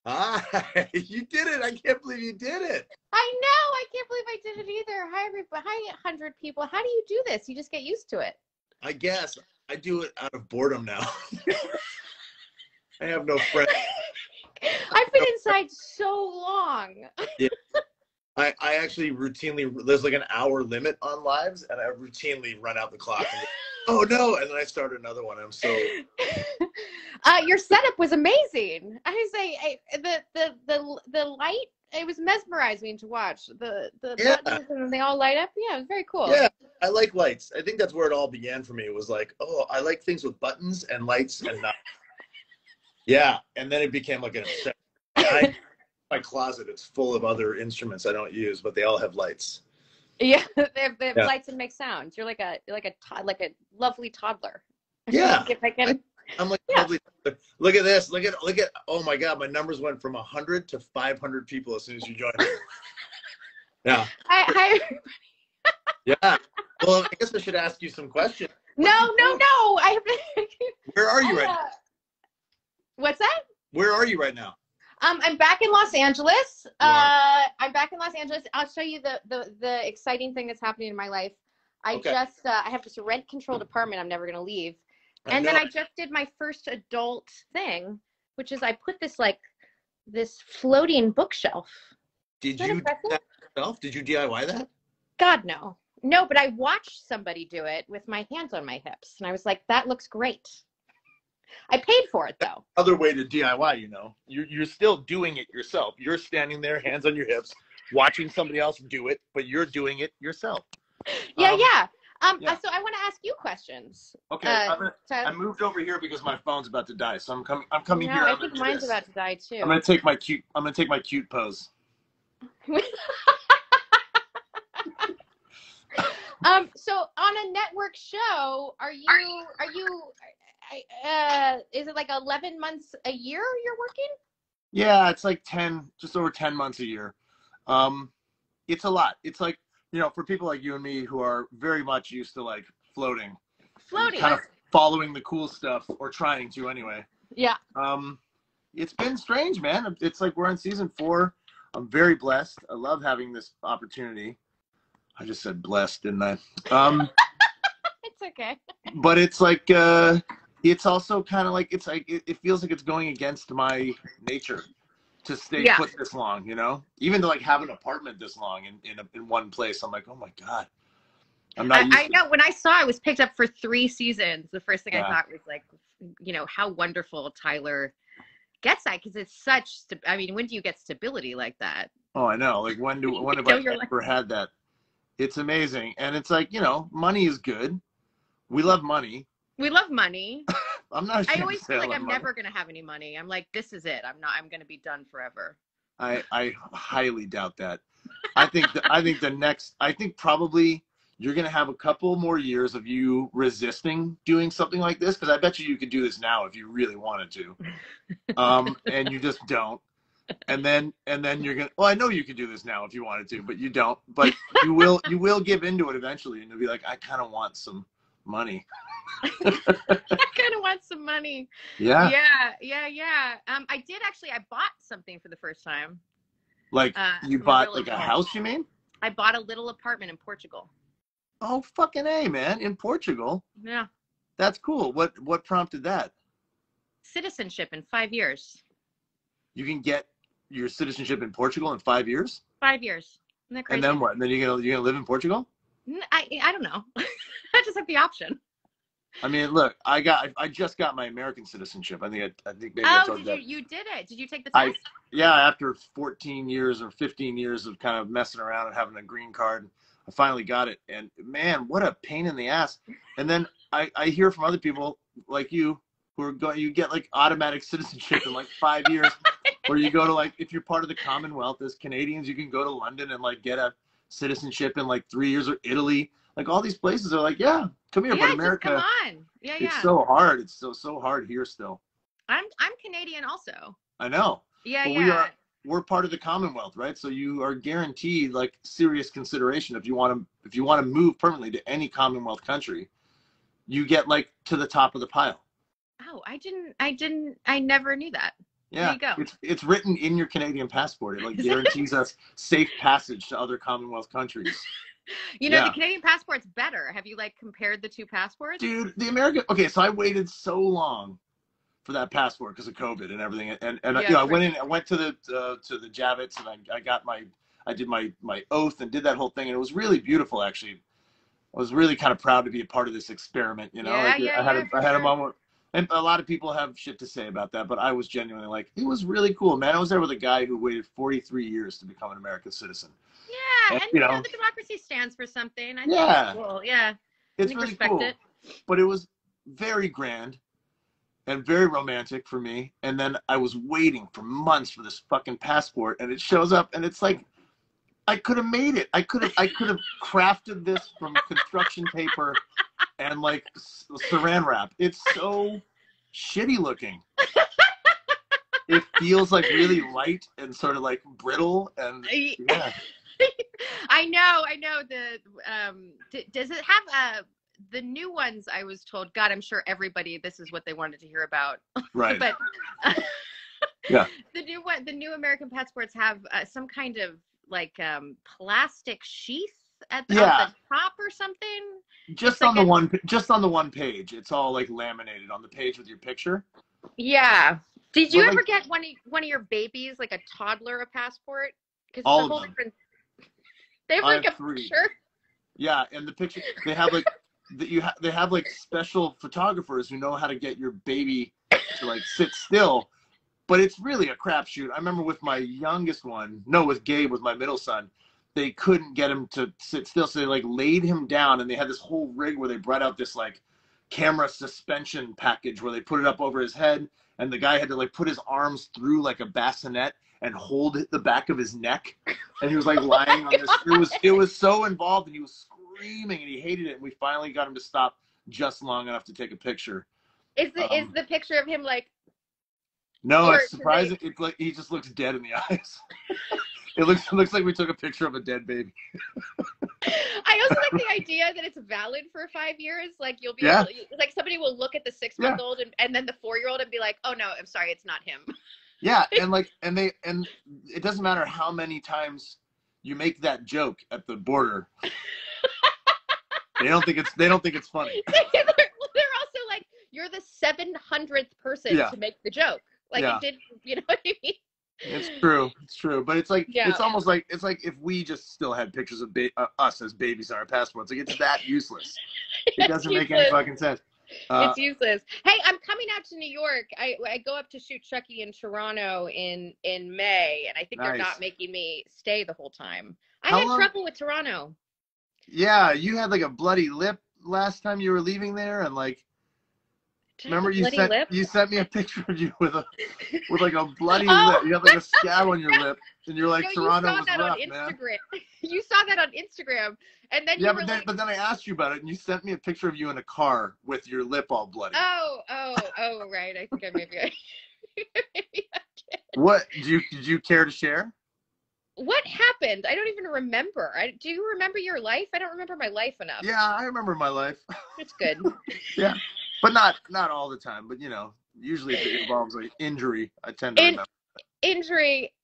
Ah, you did it. I can't believe you did it. I know. I can't believe I did it either. Hi, everybody. Hi, 100 people. How do you do this? You just get used to it. I guess I do it out of boardom now. I have no friends. I've been inside so long. Yeah. I actually routinely, there's like an hour limit on lives, and I routinely run out the clock. And oh no! And then I start another one. I'm so. Your setup was amazing. I say the light. It was mesmerizing to watch. The buttons and they all light up. Yeah, it was very cool. Yeah, I like lights. I think that's where it all began for me. It was like, oh, I like things with buttons and lights and not. Yeah, and then it became like an obsession. My closet, it's full of other instruments I don't use, but they all have lights. Yeah, they have lights and make sounds. You're like a lovely toddler. Yeah, if I can. I'm like, lovely. Look at this. Look at. Oh my God, my numbers went from 100 to 500 people as soon as you joined. Yeah. Hi, everybody. Yeah. Well, I guess I should ask you some questions. No. I have. Where are you right now? What's that? Where are you right now? I'm back in Los Angeles. I'm back in Los Angeles. I'll show you the exciting thing that's happening in my life. I have this rent controlled apartment I'm never going to leave. And then I just did my first adult thing, which is I put this floating bookshelf. Did you do that yourself? Did you DIY that? God, no. No, but I watched somebody do it with my hands on my hips. And I was like, that looks great. I paid for it, though. Other way to DIY, you know. You're still doing it yourself. You're standing there, hands on your hips, watching somebody else do it, but you're doing it yourself. Yeah. So I want to ask you questions. Okay. I moved over here because my phone's about to die. So I'm coming here. I think mine's about to die too. I'm gonna take my cute pose. So on a network show, is it like 11 months a year you're working? Yeah, it's like just over 10 months a year. It's a lot. It's like, for people like you and me who are very much used to like floating, kind of following the cool stuff, or trying to anyway. Yeah. It's been strange, man. It's like we're on season 4. I'm very blessed. I love having this opportunity. I just said blessed, didn't I? It's okay. But it's like, it's also kind of like, it's like, it feels like it's going against my nature to stay put this long, even to like have an apartment this long in one place. I'm like, oh my God. I'm not used to know. When I saw I was picked up for 3 seasons, the first thing I thought was like, how wonderful Tyler gets that. Cause it's when do you get stability like that? Oh, I know. Like when have I ever had that? It's amazing. And it's like, money is good. We love money. We love money. I always feel like I'm never going to have any money. I'm like, this is it. I'm going to be done forever. I highly doubt that. I think probably you're going to have a couple more years of you resisting doing something like this. Cause I bet you could do this now if you really wanted to. And you just don't. And then you're going to, well, I know you could do this now if you wanted to, but you don't, but you will give into it eventually. And you'll be like, I kind of want some money. I kind of want some money. Yeah. I did actually. I bought something for the first time. Like you bought like a house, you mean? I bought a little apartment in Portugal. Oh, fucking A, man. In Portugal? Yeah. That's cool. What prompted that? Citizenship in 5 years. You can get your citizenship in Portugal in 5 years? 5 years. Isn't that crazy? And then what? And then you're gonna live in Portugal? I don't know. I just have the option. I mean, look, I just got my American citizenship. I think maybe I told you that. You did it. Did you take the test? After 14 years or 15 years of kind of messing around and having a green card, I finally got it. And man, what a pain in the ass. And then I hear from other people like you who are going, you get like automatic citizenship in like 5 years, or you go to like, if you're part of the Commonwealth as Canadians, you can go to London and like get a citizenship in like 3 years, or Italy. Like all these places are like, yeah, come here, but America. Come on. Yeah. It's so hard. It's so hard here still. I'm Canadian also. I know. Yeah. We're part of the Commonwealth, right? So you are guaranteed like serious consideration if you want to move permanently to any Commonwealth country. You get like to the top of the pile. Oh, I never knew that. There Yeah, you go. it's written in your Canadian passport. It like guarantees us safe passage to other Commonwealth countries. You know, the Canadian passport's better. Have you like compared the two passports? Dude, the American. Okay, so I waited so long for that passport because of COVID and everything, and Yeah, I went in. I went to the Javits, and I did my oath and did that whole thing, and it was really beautiful actually. I was really kind of proud to be a part of this experiment, you know. Yeah, Like yeah, I had a sure. moment, and a lot of people have shit to say about that, but I was genuinely like, it was really cool, man. I was there with a guy who waited 43 years to become an American citizen. Yeah, and you you know, know, the democracy stands for something. I think yeah, it's cool. Yeah, I it's think really respect cool. it. But it was very grand and very romantic for me. And then I was waiting for months for this fucking passport, and it shows up, and it's like, I could have made it. I could have crafted this from construction paper and like saran wrap. It's so shitty looking. It feels like really light and sort of like brittle, and yeah. I know. Does it have the new ones? I was told. God, I'm sure everybody. This is what they wanted to hear about. Right. But yeah. The new American passports have some kind of like plastic sheath at the top or something. Just on the one page, it's all like laminated on the page with your picture. Yeah. Did you ever get one of your babies, like a toddler, a passport? Because all it's a of whole them. different. They have like a picture. Yeah, and the picture they have like they have like special photographers who know how to get your baby to like sit still, but it's really a crapshoot. I remember with my youngest one, with Gabe, with my middle son, they couldn't get him to sit still, so they like laid him down, and they had this whole rig where they brought out this like camera suspension package where they put it up over his head, and the guy had to like put his arms through like a bassinet and hold the back of his neck, and he was like lying on this. It was so involved, and he was screaming, and he hated it. And we finally got him to stop just long enough to take a picture. Is the picture of him like? No, it's surprising. It's like he just looks dead in the eyes. It looks like we took a picture of a dead baby. I also like the idea that it's valid for 5 years. Like you'll be able to, like somebody will look at the 6-month-old and then the 4-year-old and be like, oh no, I'm sorry, it's not him. Yeah, and it doesn't matter how many times you make that joke at the border. They don't think it's funny. They're also like, you're the 700th person to make the joke. Like it did, you know what I mean? It's true. But it's like it's almost like if we just still had pictures of us as babies on our passports. Like it's that useless. It doesn't make any fucking sense. It's useless. Hey, I'm coming out to New York. I go up to shoot Chucky in Toronto in May, and I think they're not making me stay the whole time. I had trouble with Toronto. Yeah, you had like a bloody lip last time you were leaving there, and like. Remember you sent me a picture of you with like a bloody lip. You had like a scab on your lip, and you're like, Toronto was rough, man. You saw that on Instagram, and then but then I asked you about it, and you sent me a picture of you in a car with your lip all bloody. Oh, right. I think maybe I did. What did you care to share? What happened? I don't even remember. Do you remember your life? I don't remember my life enough. Yeah, I remember my life. It's good. Yeah. But not all the time. But you know, usually if it involves like injury, I tend to remember. Injury.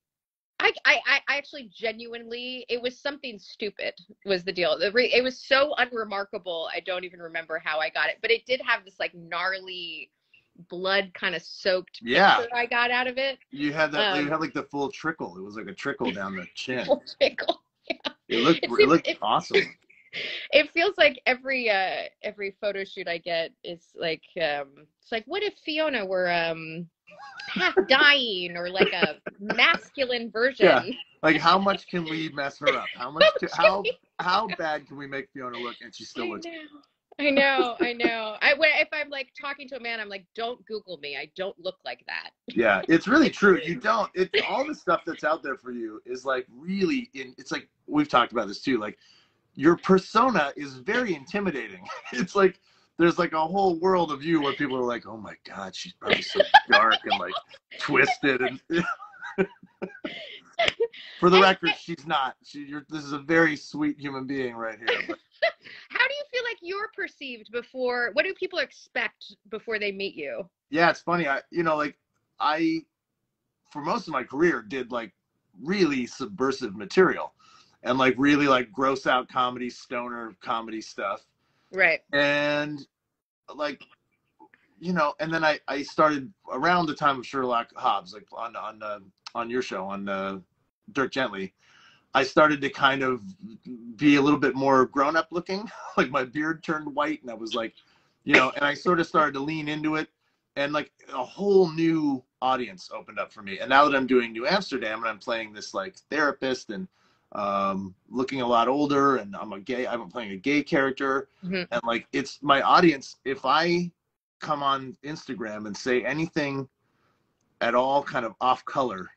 I actually genuinely, it was something stupid was the deal. It was so unremarkable. I don't even remember how I got it, but it did have this like gnarly blood kind of soaked picture I got out of it. You had that. You had like the full trickle. It was like a trickle down the chin. Full trickle. Yeah. It looked awesome. It feels like every photo shoot I get is like it's like, what if Fiona were half dying or like a masculine version? Yeah. Like how much can we mess her up? How bad can we make Fiona look and she still looks? I know. If I'm like talking to a man, I'm like, don't Google me. I don't look like that. Yeah, it's really true. You don't. It's all the stuff that's out there for you is like really it's like we've talked about this too. Like your persona is very intimidating. It's like there's like a whole world of you where people are like, oh my God, she's probably so dark and like twisted. And for the record, she's not. This is a very sweet human being right here. But. How do you feel like you're perceived before? What do people expect before they meet you? Yeah, it's funny. for most of my career, did like really subversive material and like really like gross out comedy, stoner comedy stuff. Right. And like, you know, and then I started around the time of Sherlock Hobbs, like on your show on Dirk Gently. I started to kind of be a little bit more grown up looking, like my beard turned white, and I was like, you know, and I sort of started to lean into it, and like a whole new audience opened up for me. And now that I'm doing New Amsterdam and I'm playing this like therapist and looking a lot older, and I'm playing a gay character, and like it's my audience. If I come on Instagram and say anything at all kind of off color,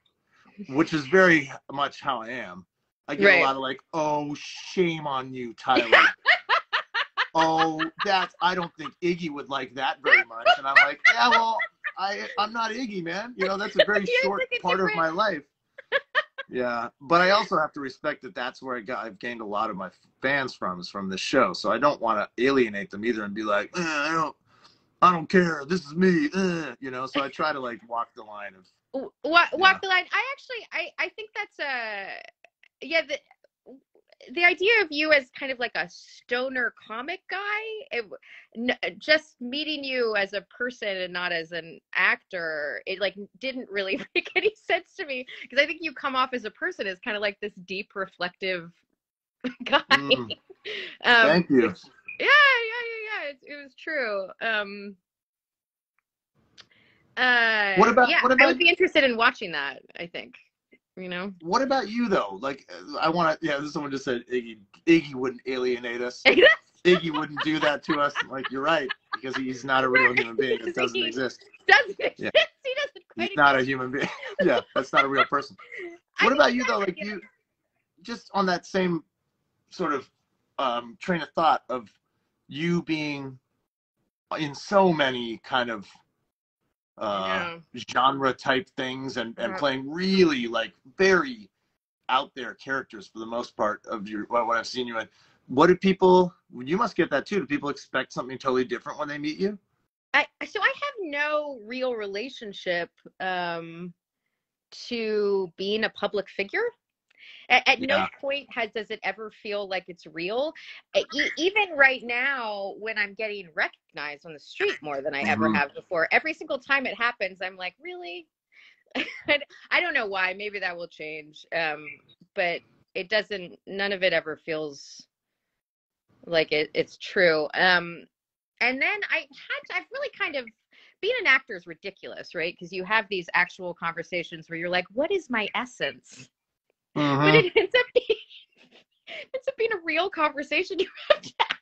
which is very much how I am, I get a lot of like, oh, shame on you, Tyler. Oh, I don't think Iggy would like that very much. And I'm like, yeah, well, I'm not Iggy, man. You know, that's a very short part of my life. Yeah. But I also have to respect that that's where I've gained a lot of my fans from, is from this show. So I don't want to alienate them either and be like, I don't care. This is me. You know, so I try to like walk the line of. Walk the line. I think that's the idea of you as kind of like a stoner comic guy, just meeting you as a person and not as an actor, it like didn't really make any sense to me, because I think you come off as a person as kind of like this deep, reflective guy. Thank you. It was true. What about I would be interested in watching that, I think. You know, what about you though? Like, someone just said Iggy wouldn't alienate us. Iggy wouldn't do that to us. Like, you're right, because he's not a real human being. It doesn't exist. Doesn't exist. Yeah. He doesn't quite He's not a human being. Yeah, that's not a real person. What about you though? Like, you just on that same sort of train of thought of you being in so many kind of genre type things and playing really like very out there characters for the most part of what I've seen you in. What do people, you must get that too. Do people expect something totally different when they meet you? So I have no real relationship to being a public figure. At no point does it ever feel like it's real. Even right now, when I'm getting recognized on the street more than I ever have before, every single time it happens, I'm like, really? I don't know why. Maybe that will change. But it doesn't. None of it ever feels like it's true. And then I've really kind of, being an actor is ridiculous, right? Because you have these actual conversations where you're like, what is my essence? But it ends up being a real conversation you have to ask.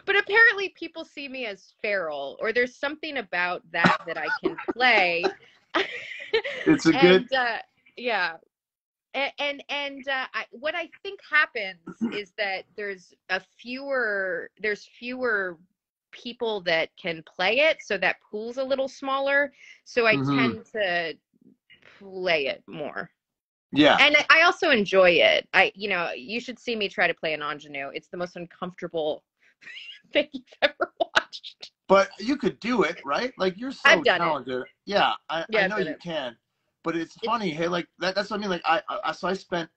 But apparently people see me as feral, or there's something about that I can play. It's a good. What I think happens is that there's fewer people that can play it, so that pool's a little smaller. So I tend to play it more. Yeah. And I also enjoy it. You should see me try to play an ingenue. It's the most uncomfortable thing you've ever watched. But you could do it, right? Like, you're so talented. Yeah, I know you can. But it's funny, hey, like that's what I mean. Like I spent,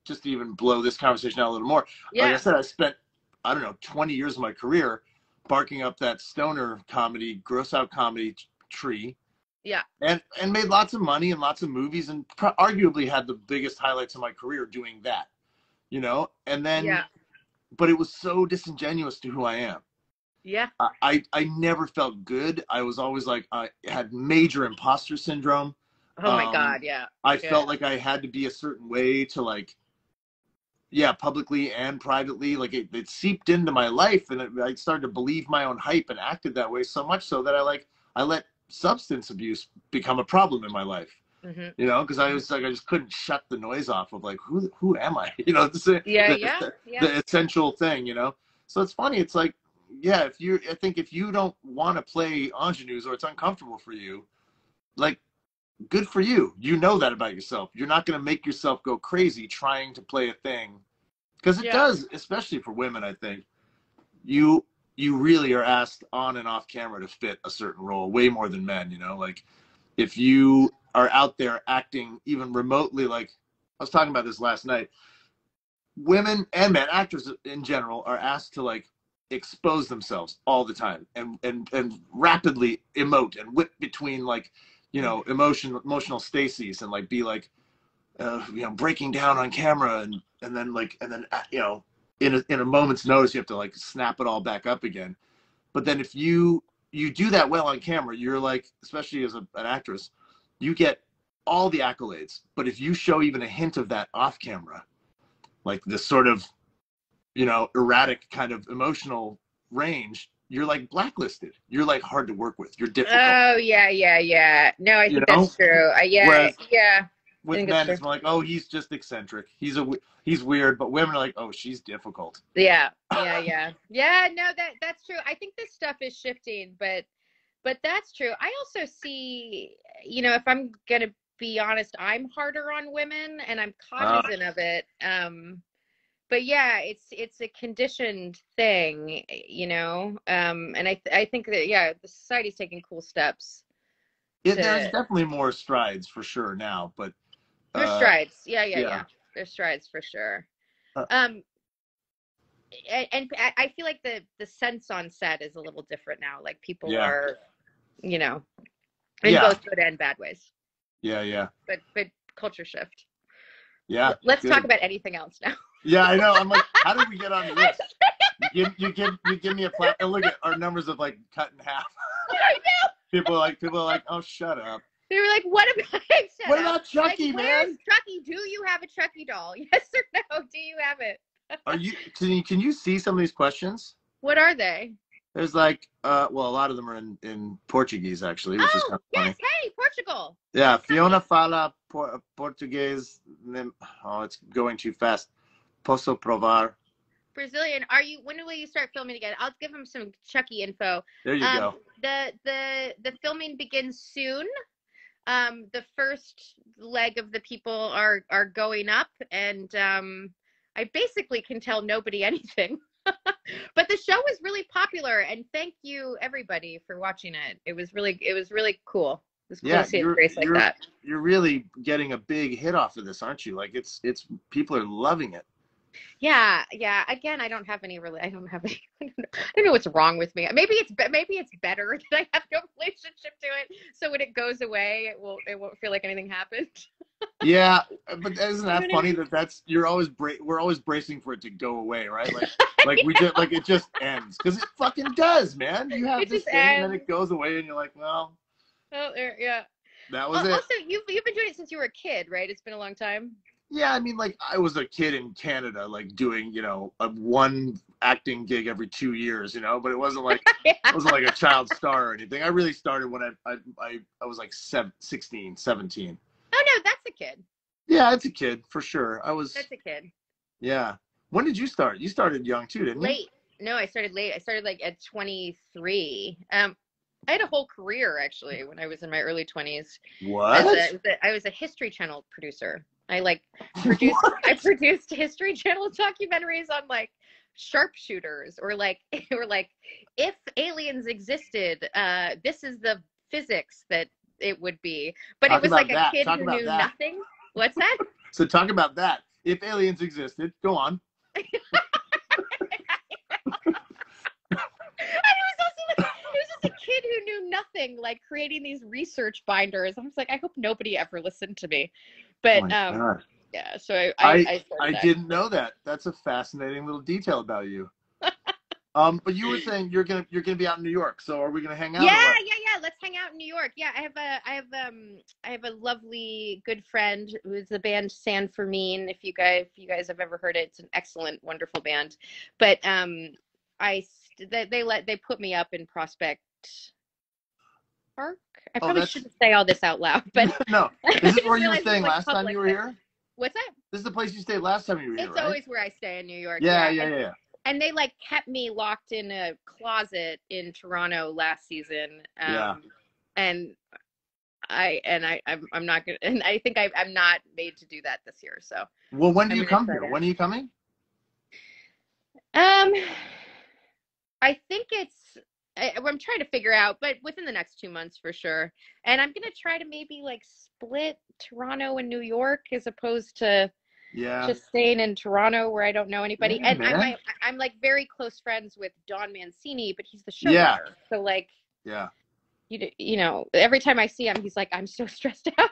just to even blow this conversation out a little more. Yeah. Like I said, I spent, I don't know, 20 years of my career barking up that stoner comedy, gross out comedy tree. Yeah. And made lots of money and lots of movies, and arguably had the biggest highlights of my career doing that, you know? And then, but it was so disingenuous to who I am. Yeah. I never felt good. I was always like, I had major imposter syndrome. Oh my God. Yeah. I felt like I had to be a certain way to like, publicly and privately. Like it seeped into my life, and I started to believe my own hype and acted that way so much so that I let substance abuse become a problem in my life. You know, because I was like, I just couldn't shut the noise off of like, who am I? You know, the essential thing, you know? So it's funny. It's like, I think if you don't want to play ingenues, or it's uncomfortable for you, like, good for you. You know that about yourself. You're not going to make yourself go crazy trying to play a thing, because it does, especially for women. I think you really are asked on and off camera to fit a certain role way more than men, you know, like if you are out there acting even remotely like, I was talking about this last night, women and men, actors in general, are asked to like expose themselves all the time and rapidly emote and whip between like, you know, emotional stases and like be like, you know, breaking down on camera and then like, and then, you know, in a moment's notice, you have to like snap it all back up again. But then if you do that well on camera, you're like, especially as an actress, you get all the accolades. But if you show even a hint of that off camera, like this sort of, you know, erratic kind of emotional range, you're like blacklisted. You're like hard to work with. You're difficult. Oh yeah. No, I think You know? that's true. Whereas Yeah. with men, it's more like, oh, he's just eccentric. He's weird. But women are like, oh, she's difficult. Yeah. Yeah, no, that's true. I think this stuff is shifting, but that's true. I also see, you know, if I'm gonna be honest, I'm harder on women and I'm cognizant of it. But yeah, it's a conditioned thing, you know. And I think that, yeah, the society's taking cool steps. There's definitely more strides for sure now, but there's strides. Yeah. There's strides for sure. And I feel like the sense on set is a little different now. Like people are, you know, in both good and bad ways. Yeah. But culture shift. Yeah. Let's talk about anything else now. Yeah, I know. I'm like, how did we get onto this? You give me a flat. And look at our numbers of like cut in half. I know. People are like, oh, shut up. They were like, what about Chucky, like, man? Where's Chucky? Do you have a Chucky doll? Yes or no? Do you have it? Can you see some of these questions? What are they? There's like, well, a lot of them are in Portuguese actually, which is kind of funny. Yes, hey, Portugal. Yeah, Fiona fala Português. Oh, it's going too fast. Posso provar. Brazilian. When will you start filming again? I'll give them some Chucky info. There you go. The filming begins soon. The first leg of the people are going up, and I basically can tell nobody anything. But the show was really popular, and thank you everybody for watching it. It was really cool. It was cool to see a race like that. You're really getting a big hit off of this, aren't you? Like it's people are loving it. Yeah. Again, I don't have any. I don't know what's wrong with me. Maybe it's better that I have no relationship to it. So when it goes away, it won't feel like anything happened. Yeah, but isn't that funny we're always bracing for it to go away, right? Like it just ends because it fucking does, man. You have this thing and then it goes away and you're like, well, yeah. That was it. Also, you've been doing it since you were a kid, right? It's been a long time. Yeah, I mean, like I was a kid in Canada, like doing, you know, one acting gig every 2 years, you know, but it wasn't like it wasn't like a child star or anything. I really started when I was like 16, 17. Oh no, that's a kid. Yeah, it's a kid for sure. That's a kid. Yeah. When did you start? You started young too, didn't you? Late. No, I started late. I started like at 23. I had a whole career actually when I was in my early 20s. What? I was a History Channel producer. I produced History Channel documentaries on like sharpshooters or like if aliens existed, this is the physics that it would be. But it was like a kid who knew nothing. What's that? So talk about that. If aliens existed, go on. And it was just a kid who knew nothing, like creating these research binders. I was like, I hope nobody ever listened to me. But yeah, so I didn't know that. That's a fascinating little detail about you. But you were saying you're gonna be out in New York. So are we gonna hang out? Yeah. Let's hang out in New York. Yeah, I have a lovely good friend who's the band San Fermin. If you guys have ever heard it, it's an excellent, wonderful band. But they put me up in Prospect Park. I probably shouldn't say all this out loud, but no. Is this where you were staying last time you were here? What's that? This is the place you stayed last time you were here, It's right? always where I stay in New York. Yeah. And they like kept me locked in a closet in Toronto last season. And I'm not gonna. And I think I'm not made to do that this year. So. Well, when do you come here? When are you coming? I think it's I'm trying to figure out, but within the next 2 months for sure. And I'm gonna try to maybe like split Toronto and New York as opposed to just staying in Toronto where I don't know anybody. Yeah, And man. I'm like very close friends with Don Mancini, but he's the Yeah. showrunner. So like, Yeah. you know, every time I see him, he's like, I'm so stressed out.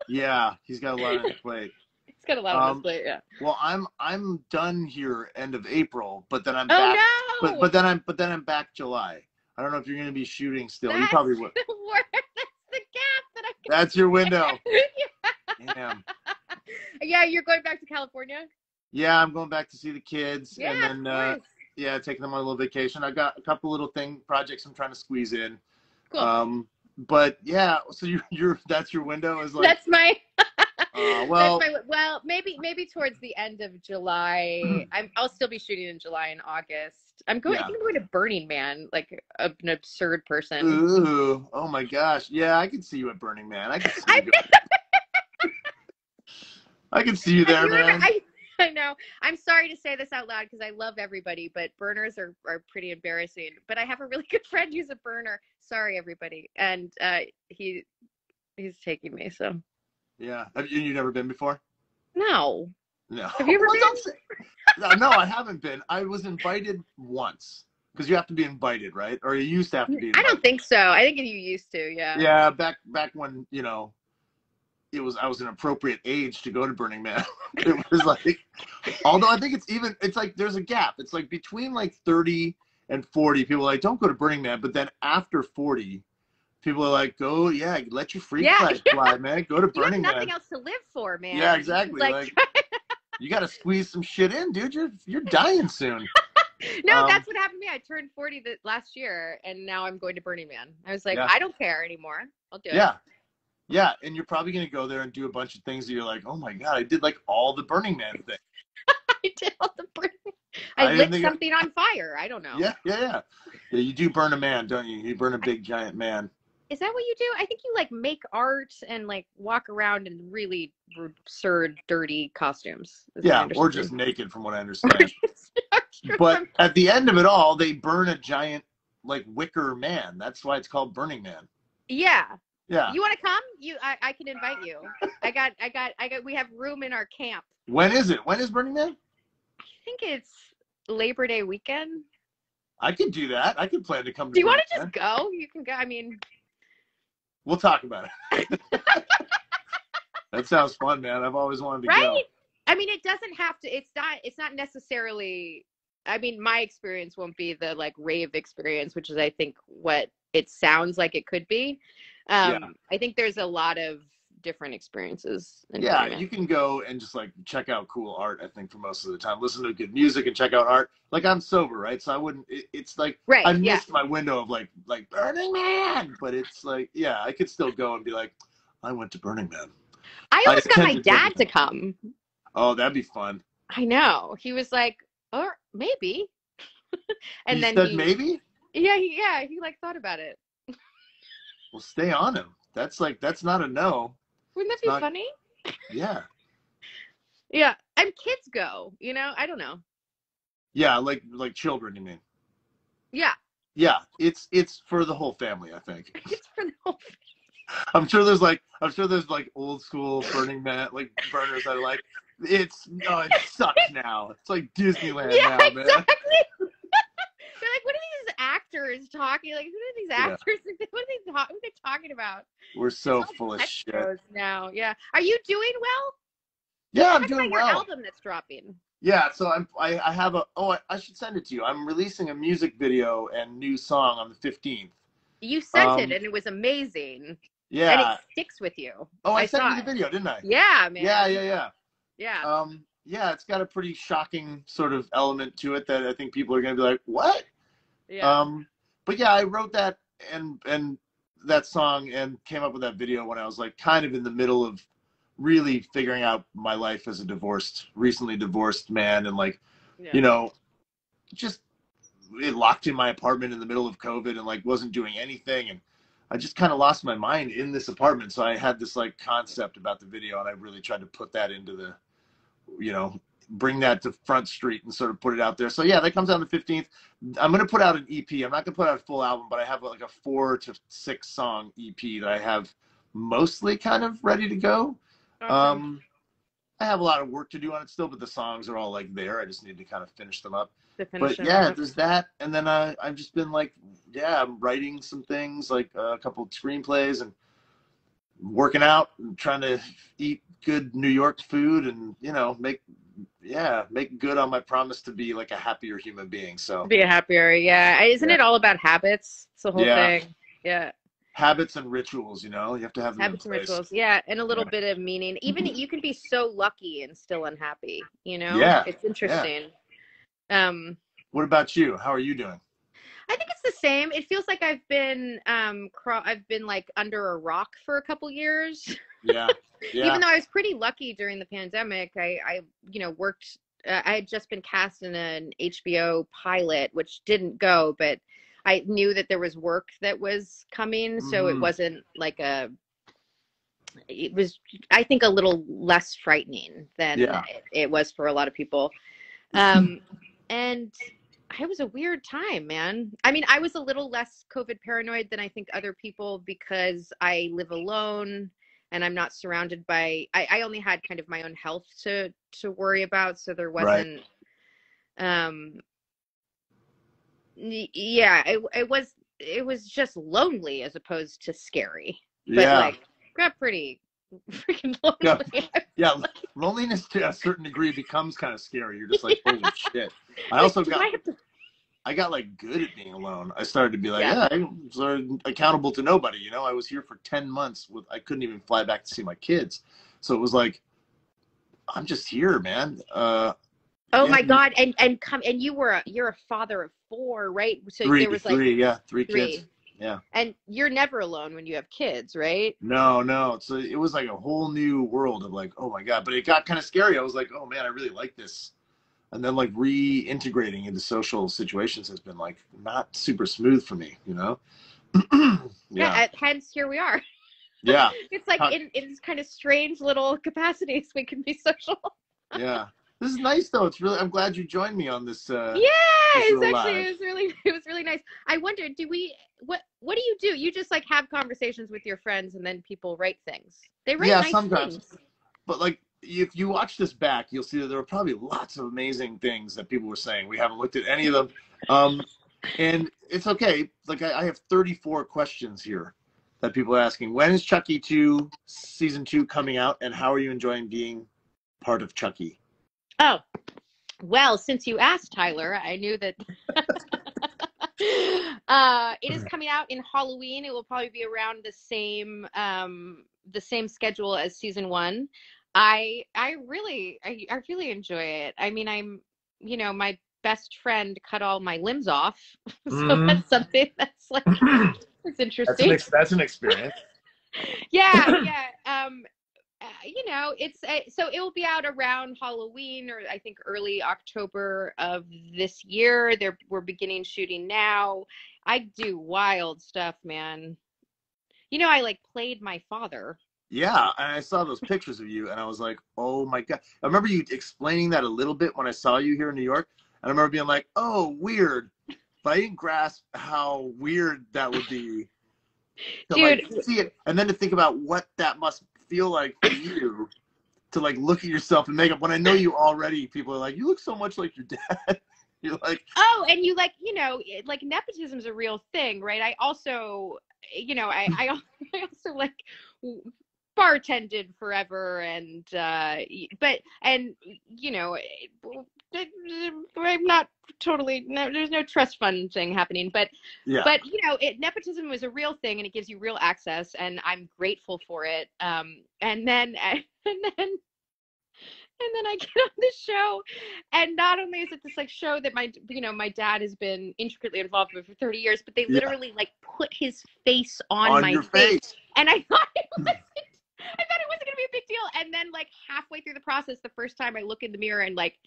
Yeah, he's got a lot on his plate. He's got a lot on his plate. Yeah. Well, I'm done here end of April, but then I'm Oh back. no! But then I'm back July. I don't know if you're going to be shooting still. That's You probably would. the worst. That's the gap that I. That's your window. Yeah. Damn. Yeah, you're going back to California? Yeah, I'm going back to see the kids, Yeah, and then taking them on a little vacation. I've got a couple little projects I'm trying to squeeze in. Cool. But yeah, so you're that's your window is like that's my. well, maybe towards the end of July. I'll still be shooting in July and August. I think I'm going to Burning Man, like an absurd person. Ooh, oh my gosh, yeah, I can see you at Burning Man. I can see you. I can see you there, man. I know. I'm sorry to say this out loud because I love everybody, but burners are pretty embarrassing. But I have a really good friend who's a burner. Sorry, everybody, and he's taking me. So. Yeah. Have you never been before? No. No. Have you ever been? No, I haven't been. I was invited once because you have to be invited, right? Or you used to have to be invited. I don't think so. I think you used to, yeah. Yeah, back when, I was an appropriate age to go to Burning Man. It was like, although I think it's like there's a gap. It's like between like 30 and 40, people are like, don't go to Burning Man. But then after 40, people are like, go, let your free fly, man. Go to Burning Man. You have nothing else to live for, man. Yeah, exactly. Like you got to squeeze some shit in, dude. You're dying soon. No, that's what happened to me. I turned 40 last year, and now I'm going to Burning Man. I was like, I don't care anymore. I'll do it. Yeah, and you're probably going to go there and do a bunch of things that you're like, oh my God, I did like all the Burning Man things. I did all the Burning Man. I lit something on fire. I don't know. Yeah, you do burn a man, don't you? You burn a big, giant man. Is that what you do? I think you like make art and like walk around in really absurd, dirty costumes. Yeah, or just naked from what I understand. But at the end of it all, they burn a giant like wicker man. That's why it's called Burning Man. Yeah. Yeah. You want to come? I can invite you. We have room in our camp. When is it? When is Burning Man? I think it's Labor Day weekend. I could do that. I could plan to come to Do you want to just go? You can go. I mean, we'll talk about it. That sounds fun, man. I've always wanted to go. I mean, it doesn't have to. It's not necessarily. I mean, my experience won't be the like rave experience, which is I think what it sounds like it could be. I think there's a lot of different experiences. You can go and just like check out cool art. I think for most of the time, listen to good music and check out art. Like I'm sober, right? So I wouldn't. It's like I missed my window of like Burning Man, but it's like I could still go and be like, I went to Burning Man. I almost got my dad to come. Oh, that'd be fun. I know. He was like, or maybe. And then he said maybe? Yeah, he like thought about it. Well, stay on him. That's not a no. Wouldn't that be funny? Yeah. Yeah. And kids go, I don't know. Yeah, like children, you mean? Yeah. Yeah. It's for the whole family, I think. It's for the whole family. I'm sure there's like old school Burning Man, like burners that are like, it sucks now. It's like Disneyland now, man. Exactly. They're like, what are these actors talking? Like, who are these actors? What are they talking about? We're so full of shit now. Yeah. Are you doing well? Yeah, I'm doing well. Your album that's dropping. Yeah, so I have I should send it to you. I'm releasing a music video and new song on the 15th. You sent it and it was amazing. Yeah. And it sticks with you. Oh, I sent you the video, didn't I? Yeah, man. Yeah. Yeah. It's got a pretty shocking sort of element to it that I think people are going to be like, what? Yeah. But yeah, I wrote that and that song and came up with that video when I was like kind of in the middle of really figuring out my life as a recently divorced man. And like, just locked in my apartment in the middle of COVID and like wasn't doing anything. And I just kind of lost my mind in this apartment. So I had this like concept about the video and I really tried to put that into bring that to Front Street and sort of put it out there. So yeah, that comes out on the 15th. I'm going to put out an EP. I'm not going to put out a full album, but I have like a 4 to 6 song EP that I have mostly kind of ready to go. Awesome. I have a lot of work to do on it still, but the songs are all like there. I just need to kind of finish them up. But yeah, there's that. And then I've just been like, I'm writing some things, like a couple of screenplays, and working out and trying to eat good New York food and, make good on my promise to be like a happier human being. So be happier. Yeah. Isn't it all about habits? It's the whole thing. Yeah. Habits and rituals, you have to have them habits and rituals. Yeah. And a little bit of meaning. Even you can be so lucky and still unhappy, Yeah. It's interesting. Yeah. What about you? How are you doing? I think it's the same. It feels like I've been like under a rock for a couple years. Yeah. Even though I was pretty lucky during the pandemic, I worked. I had just been cast in an HBO pilot, which didn't go, but I knew that there was work that was coming, so it wasn't like it was, I think, a little less frightening than it was for a lot of people. And it was a weird time, man. I mean, I was a little less COVID paranoid than I think other people because I live alone and I'm not surrounded by, I only had kind of my own health to worry about. So there wasn't, it was just lonely as opposed to scary, but like got pretty freaking lonely. Yeah, loneliness to a certain degree becomes kind of scary. You're just like, holy shit. I got like good at being alone. I started to be like, I'm sort of accountable to nobody. I was here for 10 months I couldn't even fly back to see my kids. So it was like, I'm just here, man. My God. And you're a father of 4, right? So there was like three kids. Yeah. And you're never alone when you have kids, right? No. So it was like a whole new world of like, oh my God. But it got kind of scary. I was like, oh man, I really like this. And then like reintegrating into social situations has been like not super smooth for me, Hence here we are. Yeah. It's like in kind of strange little capacities we can be social. Yeah. This is nice though. It's really, I'm glad you joined me on this. It was really nice. I wonder, what do you do? You just like have conversations with your friends and then people write things. They write nice sometimes things. But like, if you watch this back, you'll see that there were probably lots of amazing things that people were saying. We haven't looked at any of them. And it's okay. Like I have 34 questions here that people are asking. When is Chucky 2 season 2 coming out? And how are you enjoying being part of Chucky? Oh, well, since you asked, Tyler, I knew that it is coming out in Halloween. It will probably be around the same schedule as season 1. I really enjoy it. I mean, my best friend cut all my limbs off, so that's something that's like it's interesting. That's an experience. Yeah. It's so it will be out around Halloween or I think early October of this year. We're beginning shooting now. I do wild stuff, man. I like played my father. Yeah, and I saw those pictures of you, and I was like, oh my God. I remember you explaining that a little bit when I saw you here in New York, and I remember being like, oh, weird. But I didn't grasp how weird that would be to like see it, and then to think about what that must feel like for you to like look at yourself in makeup when I know you already. People are like, you look so much like your dad. You're like, oh, and you like, like nepotism is a real thing, right? I also, I also like bartended forever, and I'm not totally, there's no trust fund thing happening, but nepotism was a real thing, and it gives you real access, and I'm grateful for it. And then I get on this show, and not only is it this like show that my dad has been intricately involved with for 30 years, but they literally like put his face on my face, and I thought it wasn't going to be a big deal. And then like halfway through the process, the first time I look in the mirror and like,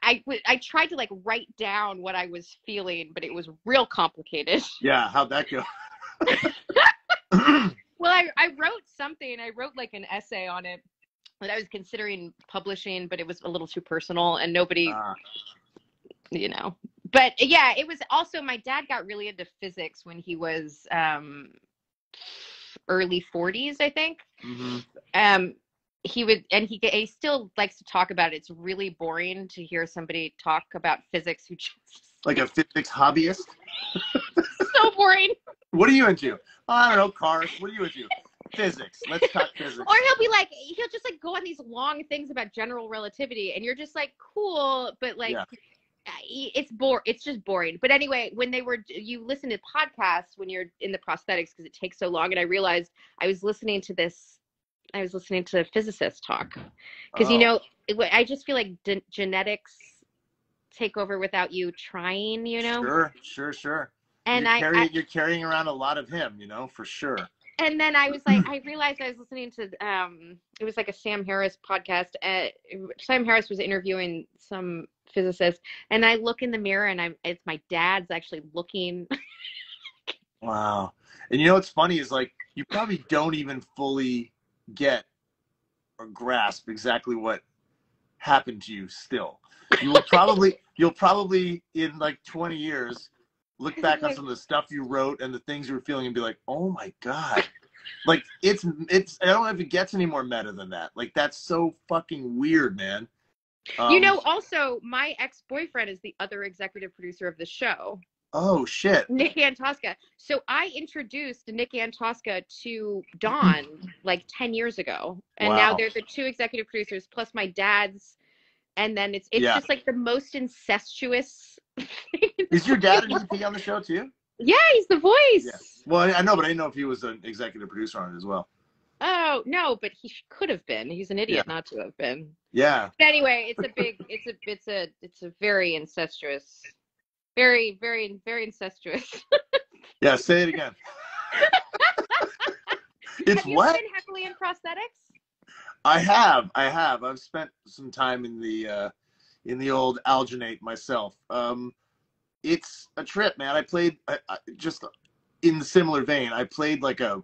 I tried to like write down what I was feeling, but it was real complicated. Yeah. How'd that go? Well, I wrote something. I wrote like an essay on it. that I was considering publishing, but it was a little too personal and nobody, you know. But yeah, it was also, my dad got really into physics when he was early 40s, I think. He would, and he still likes to talk about it. It's really boring to hear somebody talk about physics who just like a physics hobbyist. So boring. What are you into? Oh, I don't know, cars. What are you into? Physics. Let's talk physics. Or he'll just like go on these long things about general relativity, and you're just like, cool, but like, it's just boring. But anyway, when you listen to podcasts when you're in the prosthetics because it takes so long, and I realized I was listening to physicists talk because you know, I just feel like genetics take over without you trying, you know. Sure. And you're carrying around a lot of him, you know, for sure. And then I was like, I realized I was listening to it was like a Sam Harris podcast. Sam Harris was interviewing some physicist, and I look in the mirror, and it's my dad's actually looking. Wow. And you know what's funny is, like, you probably don't even fully get or grasp exactly what happened to you still. You'll probably in like 20 years look back on some of the stuff you wrote and the things you were feeling and be like, oh my God. Like, it's I don't know if it gets any more meta than that. Like, that's so fucking weird, man. You know, also, my ex-boyfriend is the other executive producer of the show. Oh, shit. Nick Antosca. So I introduced Nick Antosca to Dawn like 10 years ago. And now they're the two executive producers plus my dad's. And then it's just like the most incestuous thing. Is your dad an EP on the show too? Yeah, he's the voice. Yeah. Well, I know, but I didn't know if he was an executive producer on it as well. Oh, no, but he could have been. He's an idiot not to have been. Yeah. But anyway, it's a very incestuous. Very, very, very incestuous. Yeah, say it again. Have you been heavily in prosthetics? I have. I've spent some time in the old alginate myself. It's a trip, man. I played just in the similar vein. I played like a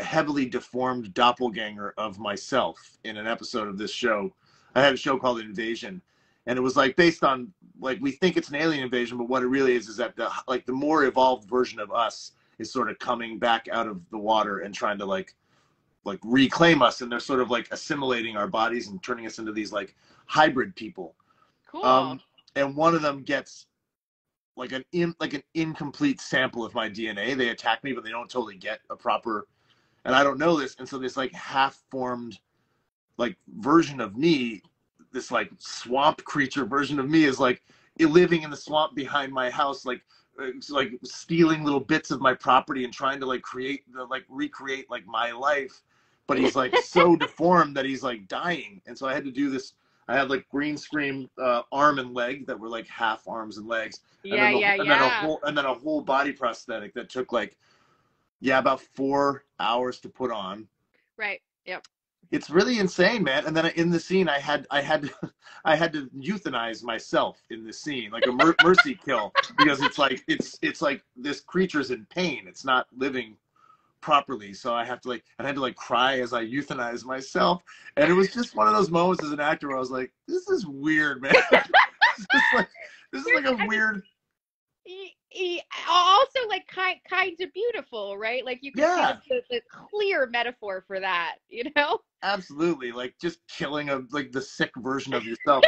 heavily deformed doppelganger of myself in an episode of this show. I had a show called Invasion, and it was like based on, like, we think it's an alien invasion, but what it really is that the more evolved version of us is sort of coming back out of the water and trying to like reclaim us, and they're sort of like assimilating our bodies and turning us into these like hybrid people. Cool. And one of them gets like an incomplete sample of my DNA. They attack me, but they don't totally get a proper, and I don't know this. And so this like half-formed like version of me, this like swamp creature version of me, is like living in the swamp behind my house, like stealing little bits of my property and trying to recreate like my life. But he's like so deformed that he's like dying. And so I had to do this. I had like green screen arm and leg that were like half arms and legs. And then a whole body prosthetic that took like, about 4 hours to put on. Right. Yep. It's really insane, man. And then in the scene, I had to euthanize myself in the scene, like a mercy kill, because it's like this creature's in pain. It's not living properly. So I had to cry as I euthanize myself. And it was just one of those moments as an actor where I was like, this is weird, man. This is like a weird. Also, like kind of beautiful, right? Like you can see the clear metaphor for that, you know? Absolutely, like just killing the sick version of yourself.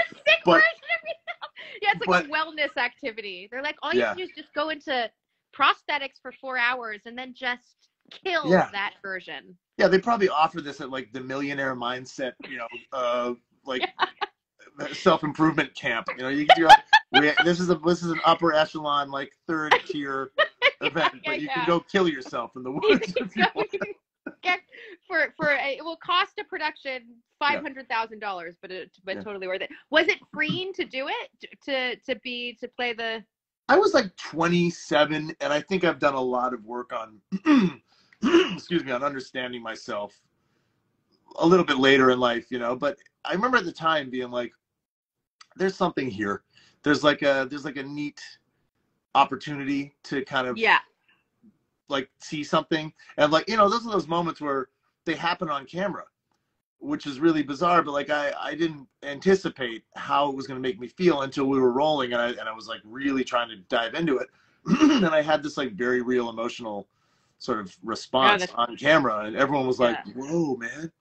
Version of yourself. Yeah, it's like a wellness activity. They're like, all you have to do is just go into prosthetics for 4 hours and then just kill that version. Yeah, they probably offer this at like the Millionaire Mindset, self-improvement camp. You know, you can do this is an upper echelon, like third tier event, but you can go kill yourself in the woods. It will cost a production $500,000, but totally worth it. Was it freeing to do it to play the? I was like 27, and I think I've done a lot of work on on understanding myself a little bit later in life, you know. But I remember at the time being like, there's something here. There's like a neat opportunity to kind of like see something. And like, you know, those are those moments where they happen on camera. which is really bizarre, but like I didn't anticipate how it was going to make me feel until we were rolling, and I was like really trying to dive into it. And I had this like very real emotional sort of response on camera, and everyone was like, whoa, man,